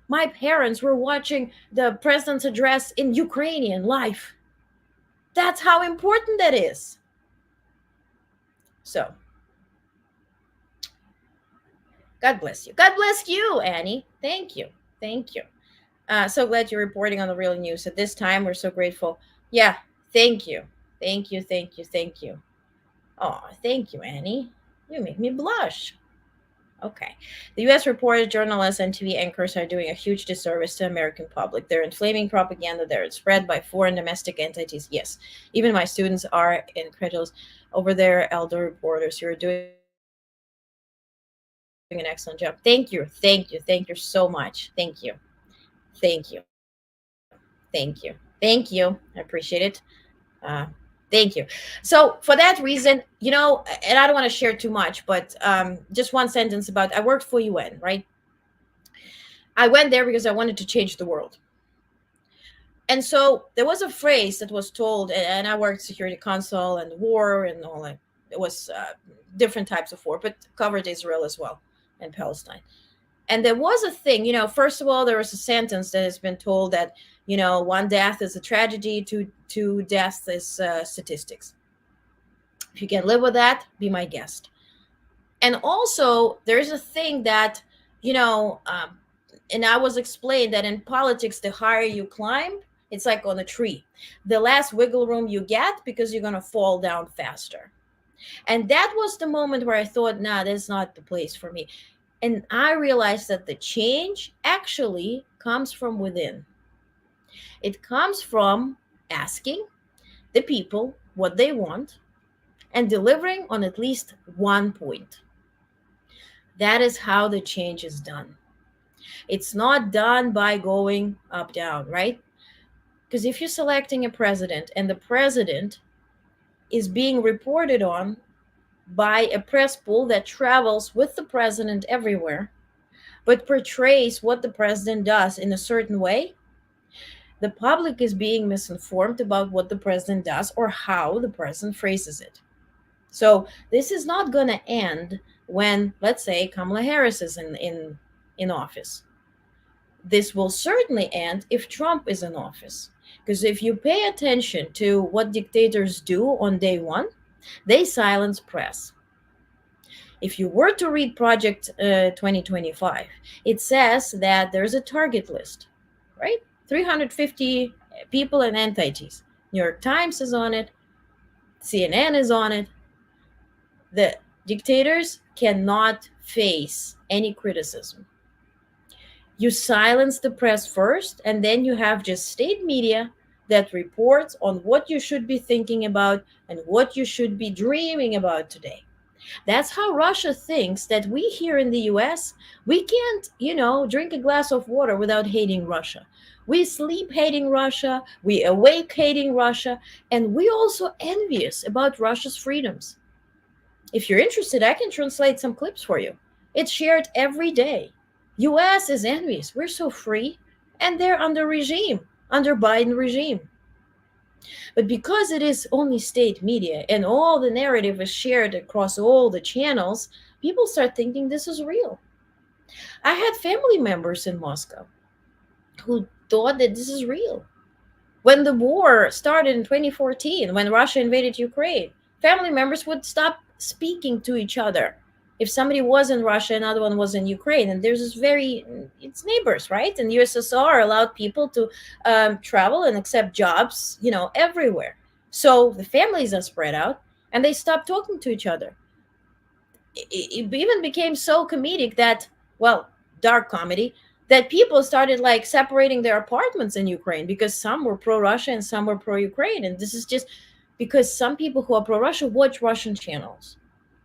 My parents were watching the president's address in Ukrainian live. That's how important that is. So, God bless you. God bless you, Annie. Thank you. Thank you. So glad you're reporting on the real news at this time. We're so grateful. Yeah, thank you. Thank you. Thank you. Thank you. Oh, thank you, Annie. You make me blush. Okay. The U.S. reported journalists and TV anchors are doing a huge disservice to the American public. They're inflaming propaganda that is spread by foreign domestic entities. Yes, even my students are incredulous over their elder reporters. You're doing an excellent job. Thank you. Thank you. Thank you so much. Thank you. Thank you. Thank you. I appreciate it. Thank you. So for that reason, and I don't want to share too much, but just one sentence about I worked for UN, right? I went there because I wanted to change the world. And so there was a phrase that was told, and I worked security council and war and all that. It was different types of war, but covered Israel as well and Palestine. And there was a thing, first of all, there was a sentence that has been told that, one death is a tragedy, two deaths is statistics. If you can live with that, be my guest. And also, there's a thing that, and I was explained that in politics, the higher you climb, it's like on a tree. The less wiggle room you get because you're going to fall down faster. And that was the moment where I thought, nah, that's not the place for me. And I realized that the change actually comes from within. It comes from asking the people what they want and delivering on at least one point. That is how the change is done. It's not done by going up, down, right? Because if you're selecting a president and the president is being reported on by a press pool that travels with the president everywhere, but portrays what the president does in a certain way, the public is being misinformed about what the president does or how the president phrases it. So this is not going to end when, let's say, Kamala Harris is in office. This will certainly end if Trump is in office. Because if you pay attention to what dictators do on day one, they silence press. If you were to read Project 2025, it says that there's a target list, right? 350 people and entities. New York Times is on it, CNN is on it. The dictators cannot face any criticism. You silence the press first, and then you have just state media that reports on what you should be thinking about and what you should be dreaming about today. That's how Russia thinks that we here in the US, we can't, drink a glass of water without hating Russia. We sleep hating Russia, we awake hating Russia, and we also envious about Russia's freedoms. If you're interested, I can translate some clips for you. It's shared every day. US is envious. We're so free, and they're under regime, under Biden regime. But because it is only state media and all the narrative is shared across all the channels, people start thinking this is real. I had family members in Moscow who thought that this is real. When the war started in 2014, when Russia invaded Ukraine, family members would stop speaking to each other. If somebody was in Russia, another one was in Ukraine, and there's this it's neighbors, right? And USSR allowed people to travel and accept jobs, everywhere. So the families are spread out, and they stopped talking to each other. It even became so comedic that, well, dark comedy, that people started like separating their apartments in Ukraine because some were pro Russia and some were pro Ukraine. And this is just because some people who are pro Russia watch Russian channels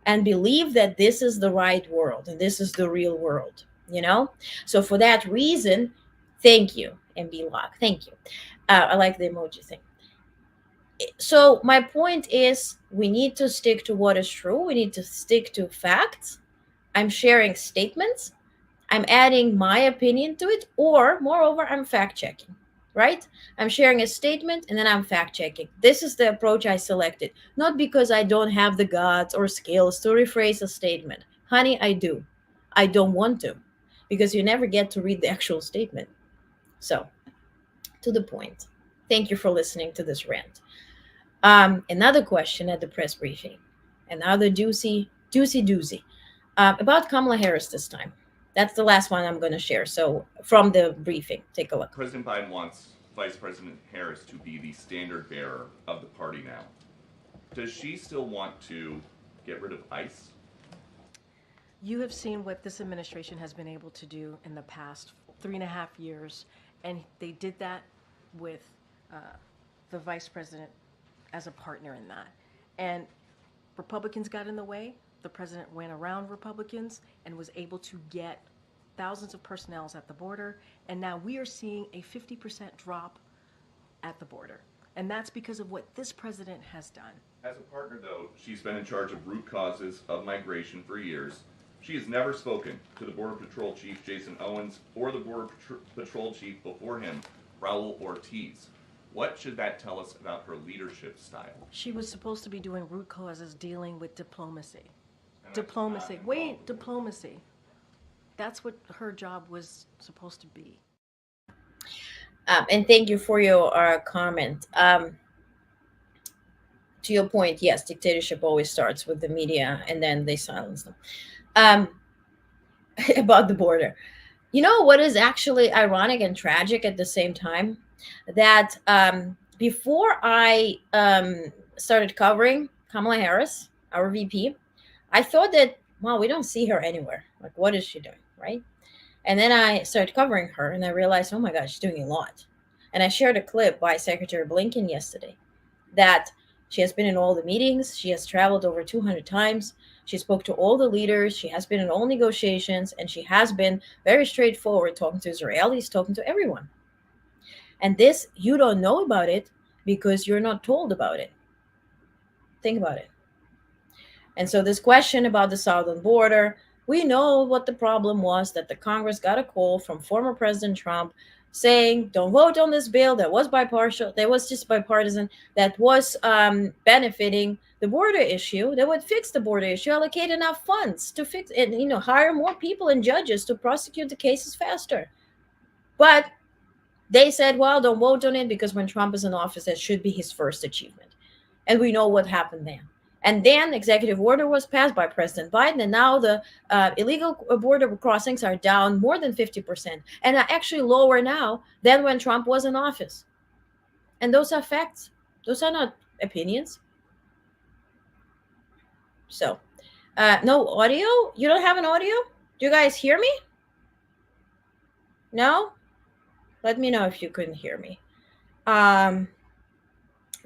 and believe that this is the right world and this is the real world, So for that reason, thank you, MB Lock. Thank you. I like the emoji thing. So my point is, we need to stick to what is true. We need to stick to facts. I'm sharing statements. I'm adding my opinion to it, or moreover, I'm fact checking, right? I'm sharing a statement and then I'm fact checking. This is the approach I selected, not because I don't have the guts or skills to rephrase a statement. Honey, I do. I don't want to, because you never get to read the actual statement. So, to the point. Thank you for listening to this rant. Another question at the press briefing, another doozy, about Kamala Harris this time. That's the last one I'm going to share. So from the briefing, take a look. President Biden wants Vice President Harris to be the standard bearer of the party now. Does she still want to get rid of ICE? You have seen what this administration has been able to do in the past 3.5 years, and they did that with the vice president as a partner in that. And Republicans got in the way. The president went around Republicans and was able to get thousands of personnel at the border. And now we are seeing a 50% drop at the border. And that's because of what this president has done. As a partner, though, she's been in charge of root causes of migration for years. She has never spoken to the Border Patrol Chief, Jason Owens, or the Border Patrol Chief before him, Raul Ortiz. What should that tell us about her leadership style? She was supposed to be doing root causes, dealing with diplomacy. Diplomacy. Diplomacy. That's what her job was supposed to be. And thank you for your comment. To your point, yes, dictatorship always starts with the media and then they silence them. About the border. You know what is actually ironic and tragic at the same time? That before I started covering Kamala Harris, our VP, I thought that, well, we don't see her anywhere. Like, what is she doing, right? And then I started covering her and I realized, oh my God, she's doing a lot. And I shared a clip by Secretary Blinken yesterday that she has been in all the meetings. She has traveled over 200 times. She spoke to all the leaders. She has been in all negotiations. And she has been very straightforward, talking to Israelis, talking to everyone. And this, you don't know about it because you're not told about it. Think about it. And so this question about the southern border, we know what the problem was, that the Congress got a call from former President Trump saying, don't vote on this bill that was bipartisan, that was just bipartisan, that was benefiting the border issue, that would fix the border issue, allocate enough funds to fix it, hire more people and judges to prosecute the cases faster. But they said, well, don't vote on it because when Trump is in office, that should be his first achievement. And we know what happened then. And then executive order was passed by President Biden, and now the illegal border crossings are down more than 50%, and are actually lower now than when Trump was in office. And those are facts. Those are not opinions. So, no audio? You don't have an audio? Do you guys hear me? No? Let me know if you couldn't hear me. Um,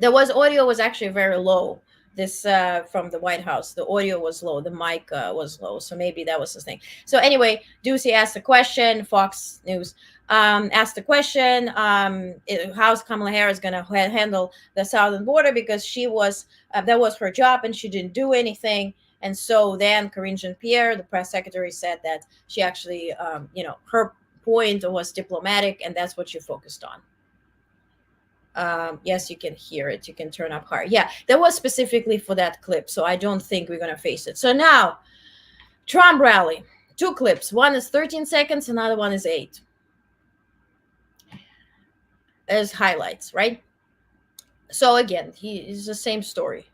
there was audio was actually very low. This from the White House, the audio was low, the mic was low, so maybe that was the thing. So anyway, Ducey asked a question. Fox News asked the question: how's Kamala Harris going to handle the southern border, because she was that was her job and she didn't do anything. And so then Karine Jean-Pierre, the press secretary, said that she actually, her point was diplomatic, and that's what she focused on. Yes, you can hear it. You can turn up hard. Yeah, that was specifically for that clip, so I don't think we're going to face it. So now, Trump rally. 2 clips. One is 13 seconds, another one is 8. There's highlights, right? So again, it's the same story.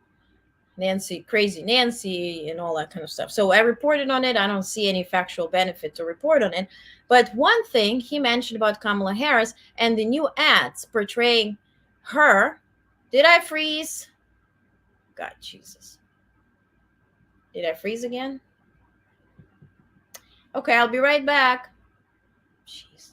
Nancy, crazy Nancy, and all that kind of stuff. So I reported on it. I don't see any factual benefit to report on it. But one thing he mentioned about Kamala Harris and the new ads portraying her. Did I freeze? God, Jesus. Did I freeze again? Okay, I'll be right back. Jeez.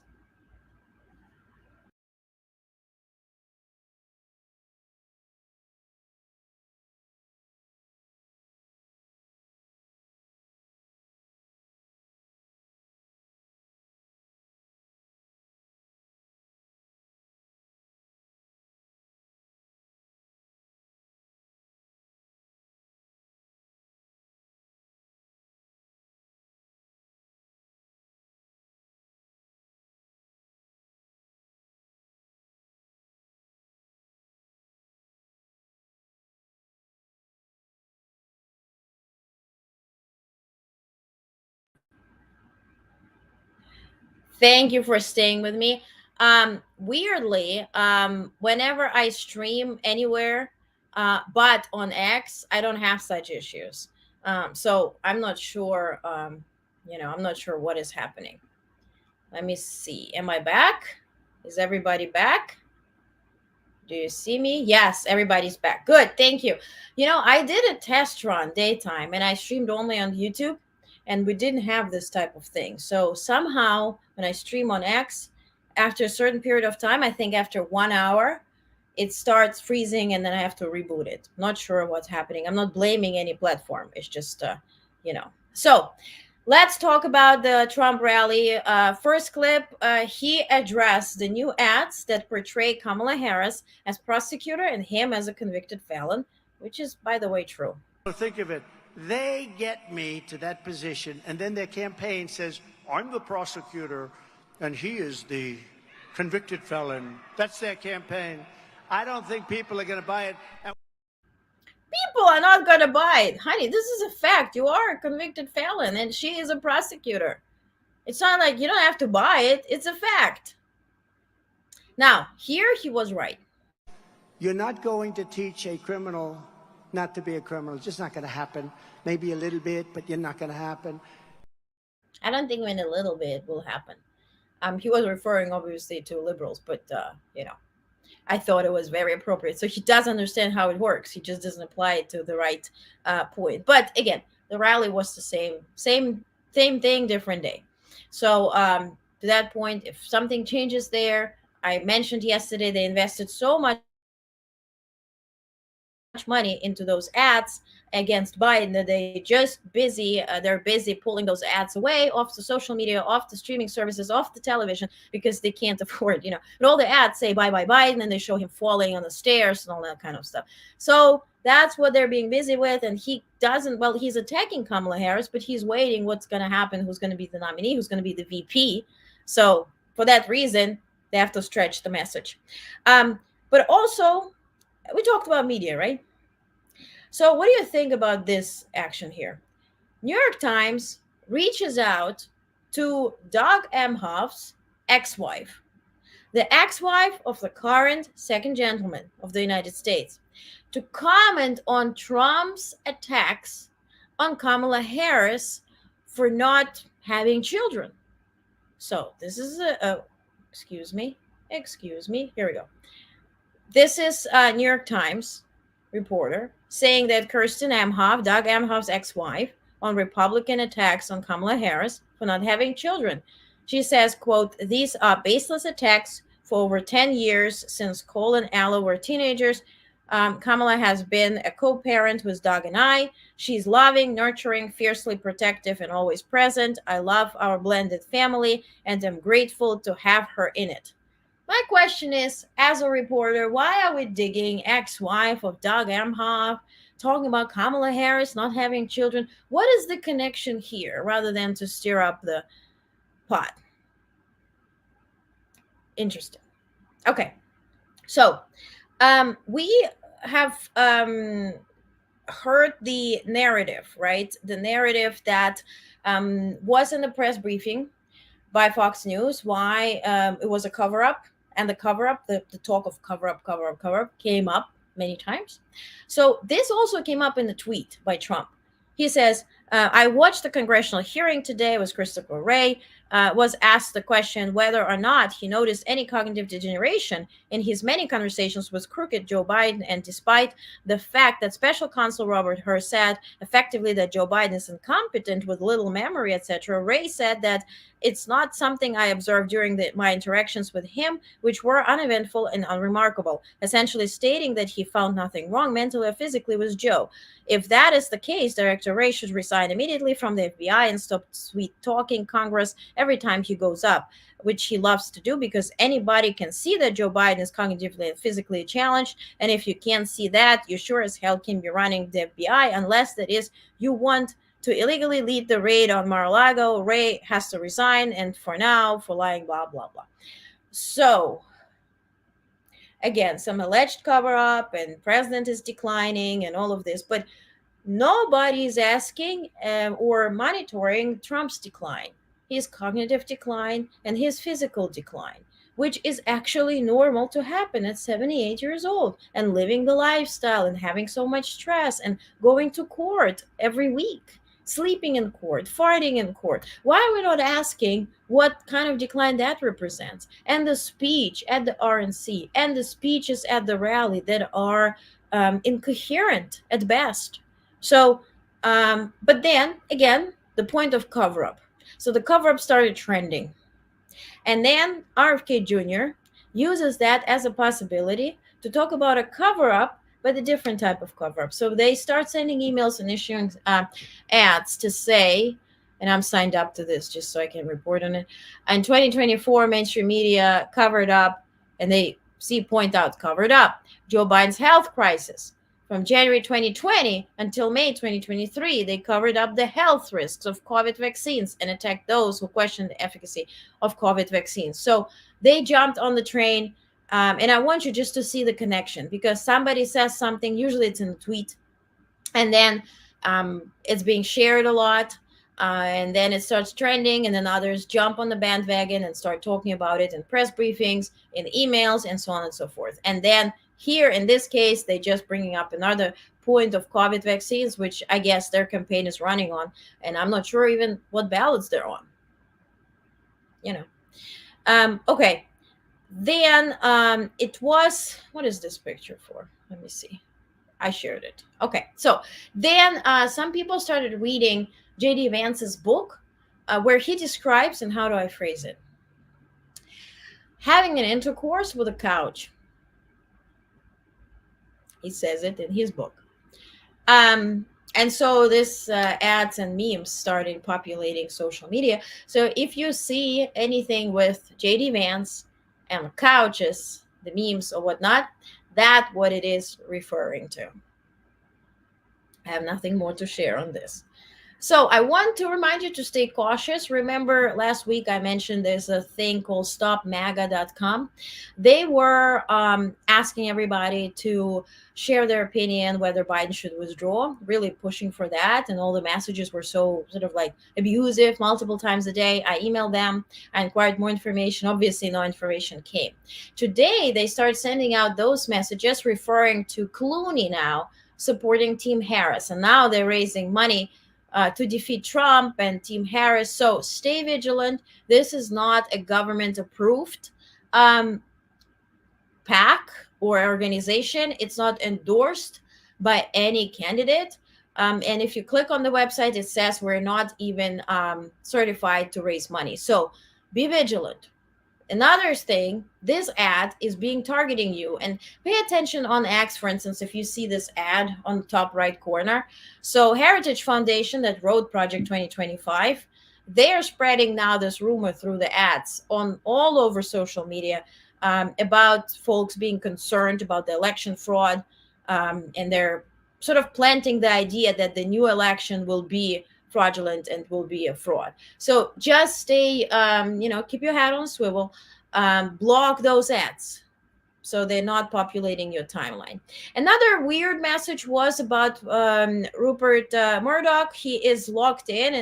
Thank you for staying with me. Weirdly, whenever I stream anywhere, but on X, I don't have such issues. So I'm not sure. I'm not sure what is happening. Let me see. Am I back? Is everybody back? Do you see me? Yes, everybody's back. Good, thank you. I did a test run daytime and I streamed only on YouTube, and we didn't have this type of thing. So somehow when I stream on X, after a certain period of time, I think after 1 hour, it starts freezing and then I have to reboot it. Not sure what's happening. I'm not blaming any platform. It's just, So let's talk about the Trump rally. First clip, he addressed the new ads that portray Kamala Harris as prosecutor and him as a convicted felon, which is, by the way, true. Think of it. They get me to that position, and then their campaign says, I'm the prosecutor, and he is the convicted felon. That's their campaign. I don't think people are going to buy it. People are not going to buy it. Honey, this is a fact. You are a convicted felon, and she is a prosecutor. It's not like you don't have to buy it. It's a fact. Now, here he was right. You're not going to teach a criminal not to be a criminal. It's just not going to happen. Maybe a little bit, but you're not going to happen. I don't think even a little bit will happen. He was referring obviously to liberals, but I thought it was very appropriate. So he does understand how it works. He just doesn't apply it to the right point. But again, the rally was the same thing, different day. So to that point, if something changes there, I mentioned yesterday they invested so much money into those ads against Biden that they're busy pulling those ads away off the social media, off the streaming services, off the television, because they can't afford, but all the ads say bye Biden, and they show him falling on the stairs and all that kind of stuff. So that's what they're being busy with. And he's attacking Kamala Harris, but he's waiting what's going to happen, who's going to be the nominee, who's going to be the VP. So for that reason, they have to stretch the message. But also, we talked about media, right? So what do you think about this action here? New York Times reaches out to Doug Emhoff's ex-wife, the ex-wife of the current second gentleman of the United States. to comment on Trump's attacks on Kamala Harris for not having children. So this is excuse me, here we go. This is a New York Times reporter saying that Kirsten Emhoff, Doug Emhoff's ex-wife, on Republican attacks on Kamala Harris for not having children. She says, quote, "These are baseless attacks for over 10 years since Cole and Ella were teenagers. Kamala has been a co-parent with Doug and I. She's loving, nurturing, fiercely protective, and always present. I love our blended family, and I'm grateful to have her in it." My question is, as a reporter, why are we digging ex-wife of Doug Emhoff, talking about Kamala Harris not having children? What is the connection here, rather than to stir up the pot? Interesting. Okay, so we have heard the narrative, right? The narrative that was in the press briefing by Fox News, why it was a cover up, and the cover up, the talk of cover up came up many times. So this also came up in the tweet by Trump. He says, I watched the congressional hearing today with Christopher Wray, was asked the question whether or not he noticed any cognitive degeneration in his many conversations with crooked Joe Biden. And despite the fact that special counsel Robert Hur said effectively that Joe Biden is incompetent with little memory, etc., Wray said that it's not something I observed during my interactions with him, which were uneventful and unremarkable, essentially stating that he found nothing wrong mentally or physically with Joe. If that is the case, Director Wray should resign immediately from the FBI and stop sweet talking Congress every time he goes up, which he loves to do because anybody can see that Joe Biden is cognitively and physically challenged. And if you can't see that, you sure as hell can be running the FBI, unless that is you want to illegally lead the raid on Mar-a-Lago. Wray has to resign, and for now, for lying, blah, blah, blah. So, again, some alleged cover-up, and president is declining, and all of this, but nobody is asking or monitoring Trump's decline, his cognitive decline, and his physical decline, which is actually normal to happen at 78 years old and living the lifestyle and having so much stress and going to court every week, sleeping in court, farting in court. Why are we not asking what kind of decline that represents? And the speech at the RNC and the speeches at the rally that are incoherent at best. So, but then again, the point of cover up. So the cover up started trending. And then RFK Jr. uses that as a possibility to talk about a cover up, but a different type of cover up. So they start sending emails and issuing ads to say, and I'm signed up to this just so I can report on it. In 2024, mainstream media covered up, and they point out covered up Joe Biden's health crisis. From January 2020 until May 2023, they covered up the health risks of COVID vaccines and attacked those who questioned the efficacy of COVID vaccines. So they jumped on the train. And I want you just to see the connection, because somebody says something, usually it's in a tweet, and then it's being shared a lot. And then it starts trending, and then others jump on the bandwagon and start talking about it in press briefings, in emails, and so on and so forth. And then here in this case, they just bringing up another point of COVID vaccines, which I guess their campaign is running on, and I'm not sure even what ballots they're on. Okay. Then it was, what is this picture for? Let me see. I shared it. Okay. So then some people started reading J.D. Vance's book, where he describes, and how do I phrase it? Having an intercourse with a couch. He says it in his book. And so this ads and memes started populating social media. So if you see anything with J.D. Vance and couches, the memes or whatnot, that's what it is referring to. I have nothing more to share on this. So I want to remind you to stay cautious. Remember last week I mentioned there's a thing called stopmaga.com. They were asking everybody to share their opinion whether Biden should withdraw, really pushing for that. And all the messages were so sort of like abusive multiple times a day. I emailed them. I inquired more information. Obviously, no information came. Today, they started sending out those messages referring to Clooney now supporting Team Harris. And now they're raising money to defeat Trump and Team Harris. So stay vigilant. This is not a government approved um, PAC or organization. It's not endorsed by any candidate. And if you click on the website, it says we're not even certified to raise money. So be vigilant. Another thing, this ad is being targeting you, and pay attention on X, for instance, if you see this ad on the top right corner. So Heritage Foundation that wrote Project 2025, they are spreading now this rumor through the ads on all over social media about folks being concerned about the election fraud, and they're sort of planting the idea that the new election will be fraudulent and will be a fraud. So just stay, keep your head on a swivel, block those ads so they're not populating your timeline. Another weird message was about Rupert Murdoch. He is locked in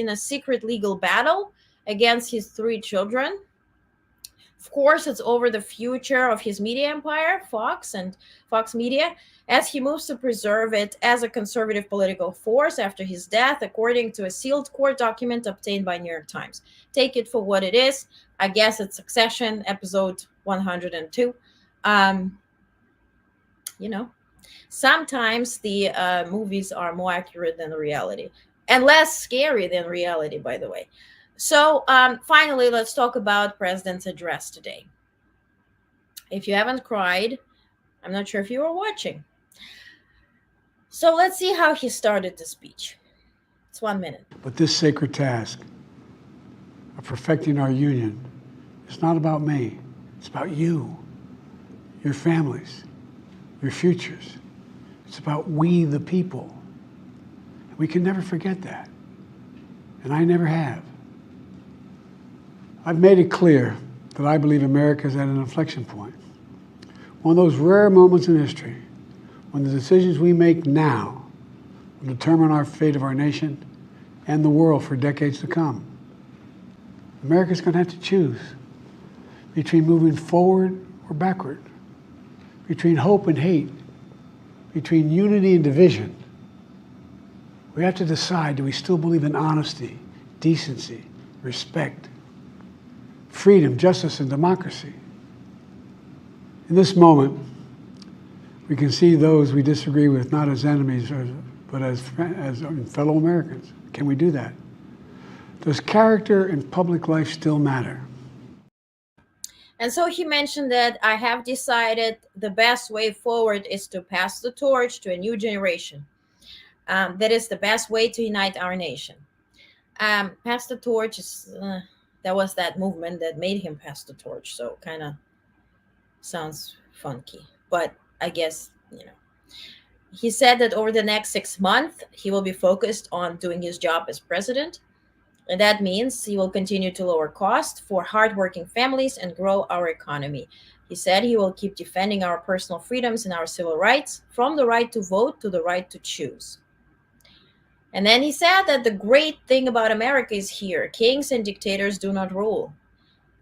a secret legal battle against his 3 children. Of course, it's over the future of his media empire, Fox and Fox Media, as he moves to preserve it as a conservative political force after his death, according to a sealed court document obtained by New York Times. Take it for what it is. I guess it's Succession, episode 102. Um, you know, sometimes the movies are more accurate than the reality and less scary than reality, by the way. So finally, let's talk about President's address today. If you haven't cried, I'm not sure if you were watching. So let's see how he started the speech. It's 1 minute. But this sacred task of perfecting our union is not about me. It's about you, your families, your futures. It's about we, the people. We can never forget that. And I never have. I've made it clear that I believe America is at an inflection point. One of those rare moments in history when the decisions we make now will determine our fate of our nation and the world for decades to come. America's going to have to choose between moving forward or backward, between hope and hate, between unity and division. We have to decide, do we still believe in honesty, decency, respect, freedom, justice, and democracy? In this moment, we can see those we disagree with not as enemies, but as fellow Americans. Can we do that? Does character in public life still matter? And so he mentioned that I have decided the best way forward is to pass the torch to a new generation. That is the best way to unite our nation. Pass the torch is, that was that movement that made him pass the torch. So kind of sounds funky, but I guess, He said that over the next 6 months, he will be focused on doing his job as president. And that means he will continue to lower costs for hardworking families and grow our economy. He said he will keep defending our personal freedoms and our civil rights, from the right to vote to the right to choose. And then he said that the great thing about America is here. Kings and dictators do not rule.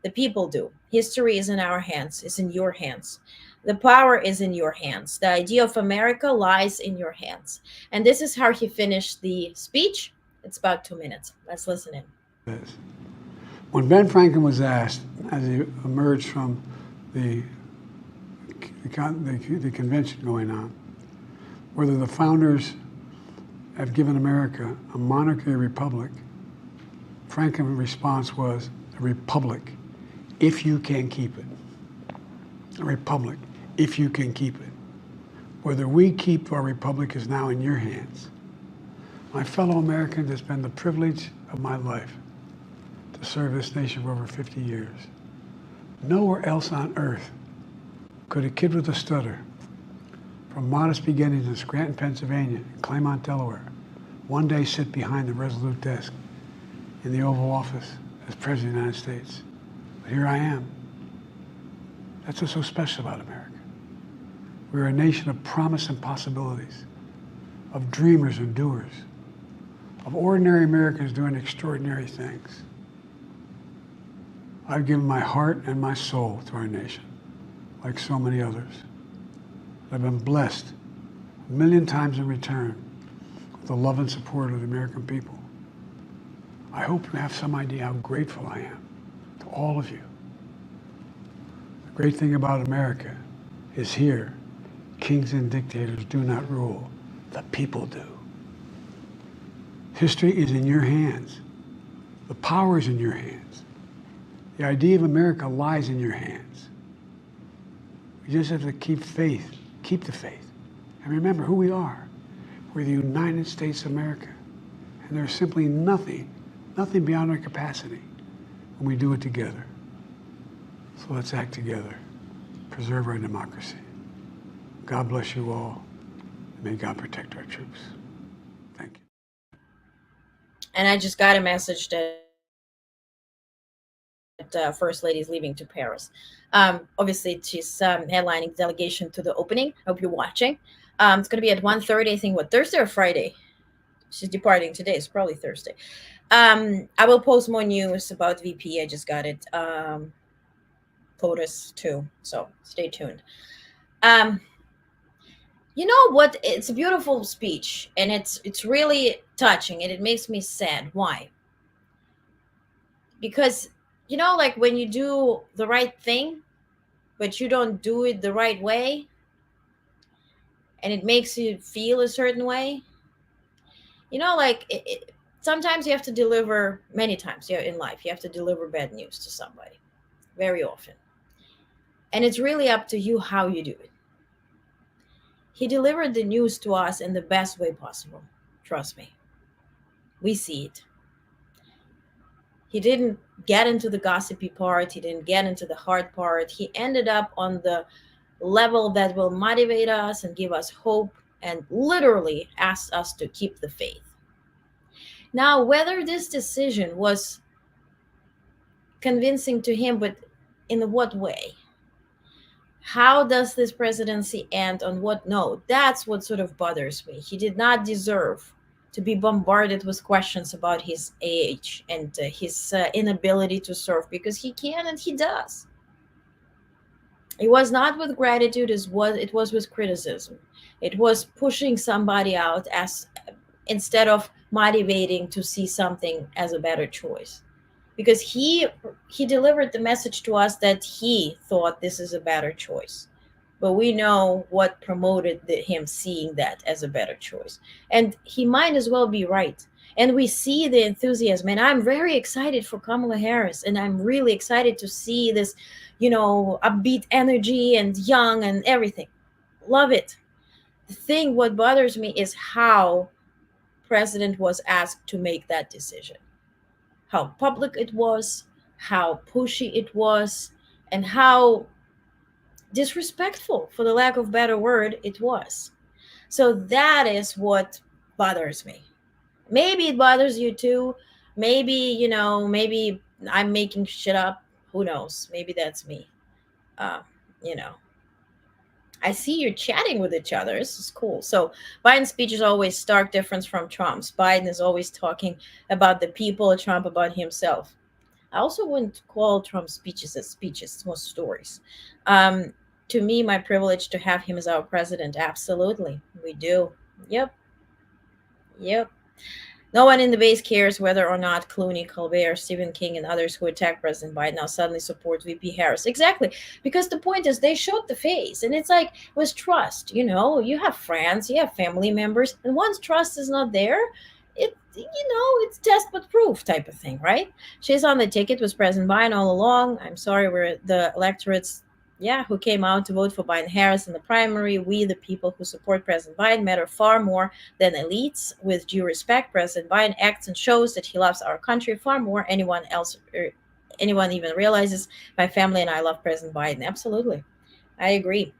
The people do. History is in our hands, is in your hands. The power is in your hands. The idea of America lies in your hands. And this is how he finished the speech. It's about 2 minutes. Let's listen in. When Ben Franklin was asked, as he emerged from the convention going on, whether the founders have given America a monarchy or republic, Franklin's response was a republic, if you can keep it. A republic, if you can keep it. Whether we keep our republic is now in your hands. My fellow Americans, it's been the privilege of my life to serve this nation for over 50 years. Nowhere else on earth could a kid with a stutter, from modest beginnings in Scranton, Pennsylvania, and Claymont, Delaware, one day sit behind the resolute desk in the Oval Office as President of the United States. But here I am. That's what's so special about America. We're a nation of promise and possibilities, of dreamers and doers, of ordinary Americans doing extraordinary things. I've given my heart and my soul to our nation, like so many others. I've been blessed a million times in return with the love and support of the American people. I hope you have some idea how grateful I am to all of you. The great thing about America is here, kings and dictators do not rule, the people do. History is in your hands. The power is in your hands. The idea of America lies in your hands. We just have to keep faith, keep the faith, and remember who we are. We're the United States of America, and there's simply nothing beyond our capacity when we do it together. So let's act together, preserve our democracy. God bless you all, and may God protect our troops. Thank you. And I just got a message that First Lady is leaving to Paris. Obviously, she's headlining delegation to the opening. I hope you're watching. It's going to be at 1:30, I think, Thursday or Friday? She's departing today. It's probably Thursday. I will post more news about VP. I just got it. POTUS too. So stay tuned. You know what? It's a beautiful speech, and it's really touching, and it makes me sad. Why? Because like when you do the right thing, but you don't do it the right way, and it makes you feel a certain way. Like sometimes you have to deliver, many times in life, you have to deliver bad news to somebody, very often. And it's really up to you how you do it. He delivered the news to us in the best way possible. Trust me. We see it. He didn't get into the gossipy part. He didn't get into the hard part. He ended up on the level that will motivate us and give us hope and literally ask us to keep the faith. Now, whether this decision was convincing to him, but in what way? How does this presidency end? On what note? That's what sort of bothers me. He did not deserve to be bombarded with questions about his age and his inability to serve, because he can and he does. It was not with gratitude, it was with criticism. It was pushing somebody out as instead of motivating to see something as a better choice, because he delivered the message to us that he thought this is a better choice, but we know what promoted him seeing that as a better choice, and he might as well be right. And we see the enthusiasm, and I'm very excited for Kamala Harris, and I'm really excited to see this upbeat energy and young and everything. Love it. The thing what bothers me is how president was asked to make that decision, how public it was, how pushy it was, and how disrespectful, for the lack of better word, it was. So that is what bothers me. Maybe it bothers you too. Maybe I'm making shit up. Who knows? Maybe that's me. Uh, you know, I see you're chatting with each other. This is cool. So Biden's speech is always stark difference from Trump's. Biden is always talking about the people, Trump about himself. I also wouldn't call Trump's speeches as speeches, it's more stories. To me, my privilege to have him as our president. Absolutely. We do. Yep. Yep. No one in the base cares whether or not Clooney, Colbert, Stephen King, and others who attack President Biden now suddenly support VP Harris. Exactly. Because the point is they showed the face. And it's like with trust, you have friends, you have family members, and once trust is not there, it's test but proof type of thing, right? She's on the ticket with President Biden all along. I'm sorry, we're the electorates, who came out to vote for Biden Harris in the primary. We, the people who support President Biden, matter far more than elites. With due respect, President Biden acts and shows that he loves our country far more anyone else or anyone even realizes. My family and I love President Biden. Absolutely. I agree.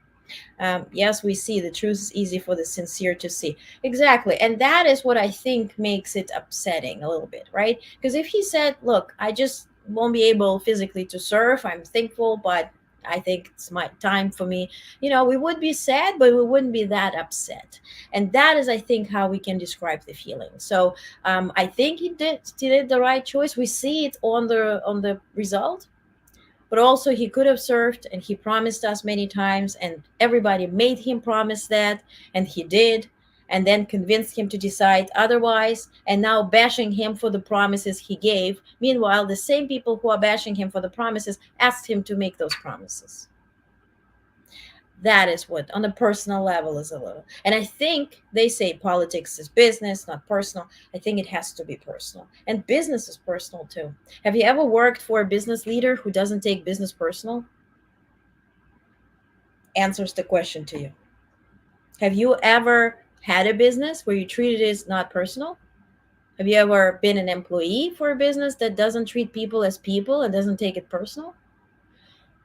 Yes, we see the truth is easy for the sincere to see. Exactly. And that is what I think makes it upsetting a little bit, right? Because if he said, look, I just won't be able physically to serve, I'm thankful, but I think it's my time for me. We would be sad, but we wouldn't be that upset. And that is, I think, how we can describe the feeling. So I think he did the right choice. We see it on the result, but also he could have served, and he promised us many times, and everybody made him promise that, and he did, and then convinced him to decide otherwise, and now bashing him for the promises he gave. Meanwhile, the same people who are bashing him for the promises asked him to make those promises. That is what on a personal level is a little, and I think they say politics is business, not personal. I think it has to be personal, and business is personal too. Have you ever worked for a business leader who doesn't take business personal? Answers the question to you. Have you ever had a business where you treated it as not personal? Have you ever been an employee for a business that doesn't treat people as people and doesn't take it personal?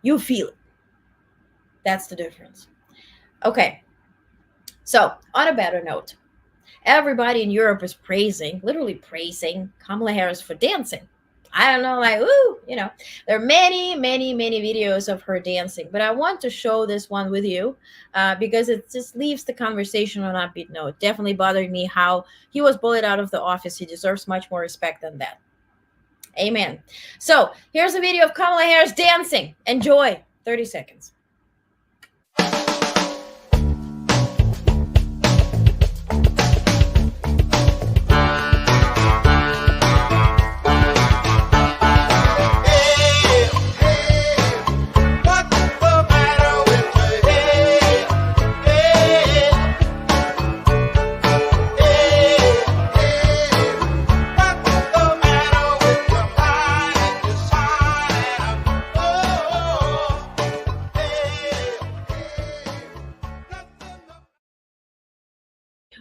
You feel it. That's the difference. Okay, so on a better note, everybody in Europe is praising, literally praising Kamala Harris for dancing. I don't know, like, ooh, there are many, many, many videos of her dancing, but I want to show this one with you because it just leaves the conversation on an upbeat note. Definitely bothered me how he was bullied out of the office. He deserves much more respect than that. Amen. So here's a video of Kamala Harris dancing. Enjoy. 30 seconds.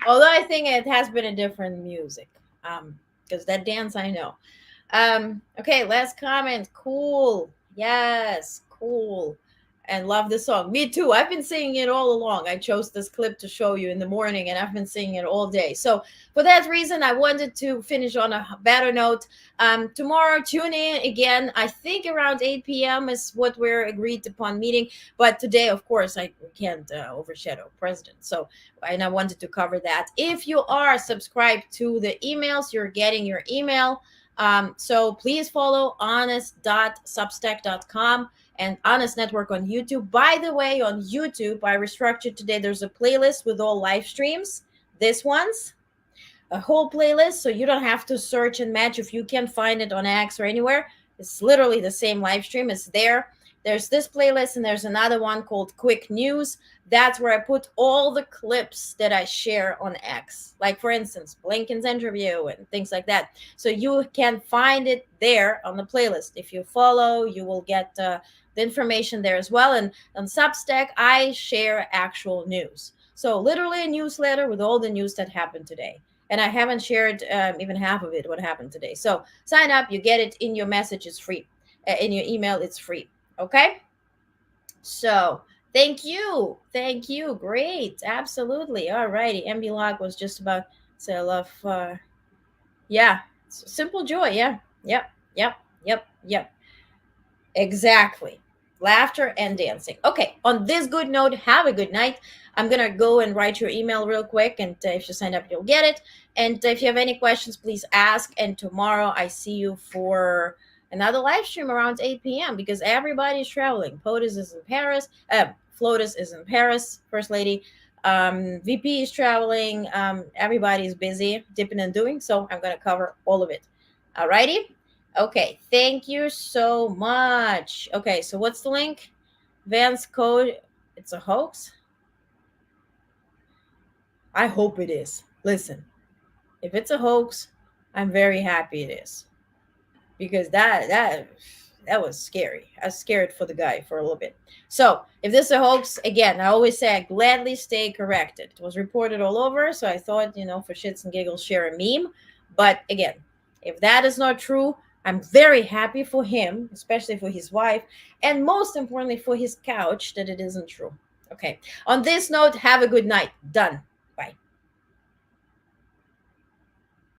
Although I think it has been a different music, because that dance I know. Okay, last comment. Cool. Yes, cool. And love the song. Me too. I've been singing it all along. I chose this clip to show you in the morning, and I've been singing it all day. So for that reason, I wanted to finish on a better note. Tomorrow, tune in again. I think around 8 p.m. is what we're agreed upon meeting. But today, of course, I can't overshadow President. So, and I wanted to cover that. If you are subscribed to the emails, you're getting your email. So please follow honest.substack.com and Honest Network on YouTube. By the way, on YouTube, I restructured today. There's a playlist with all live streams. This one's a whole playlist, so you don't have to search and match if you can't find it on X or anywhere. It's literally the same live stream. It's there. There's this playlist, and there's another one called Quick News. That's where I put all the clips that I share on X, like, for instance, Blinken's interview and things like that. So you can find it there on the playlist. If you follow, you will get the information there as well. And on Substack, I share actual news. So literally a newsletter with all the news that happened today. And I haven't shared even half of it, what happened today. So sign up, you get it in your message, it's free. In your email, it's free. Okay? So thank you. Thank you. Great. Absolutely. All righty. MB Log was just about to say I love, yeah, simple joy. Yeah. Yep. Yep. Yep. Yep. Exactly. Laughter and dancing. Okay. On this good note, have a good night. I'm going to go and write your email real quick. And if you sign up, you'll get it. And if you have any questions, please ask. And tomorrow I see you for another live stream around 8 p.m. because everybody's traveling. POTUS is in Paris. FLOTUS is in Paris, First Lady. VP is traveling. Everybody's busy, dipping and doing. So I'm going to cover all of it. All righty. Okay, thank you so much. Okay, so what's the link? Vance code. It's a hoax? I hope it is. Listen, if it's a hoax, I'm very happy it is. Because that was scary. I was scared for the guy for a little bit. So if this is a hoax, again, I always say I gladly stay corrected. It was reported all over, so I thought, for shits and giggles, share a meme. But again, if that is not true, I'm very happy for him, especially for his wife, and most importantly for his couch, that it isn't true. Okay. On this note, have a good night. Done.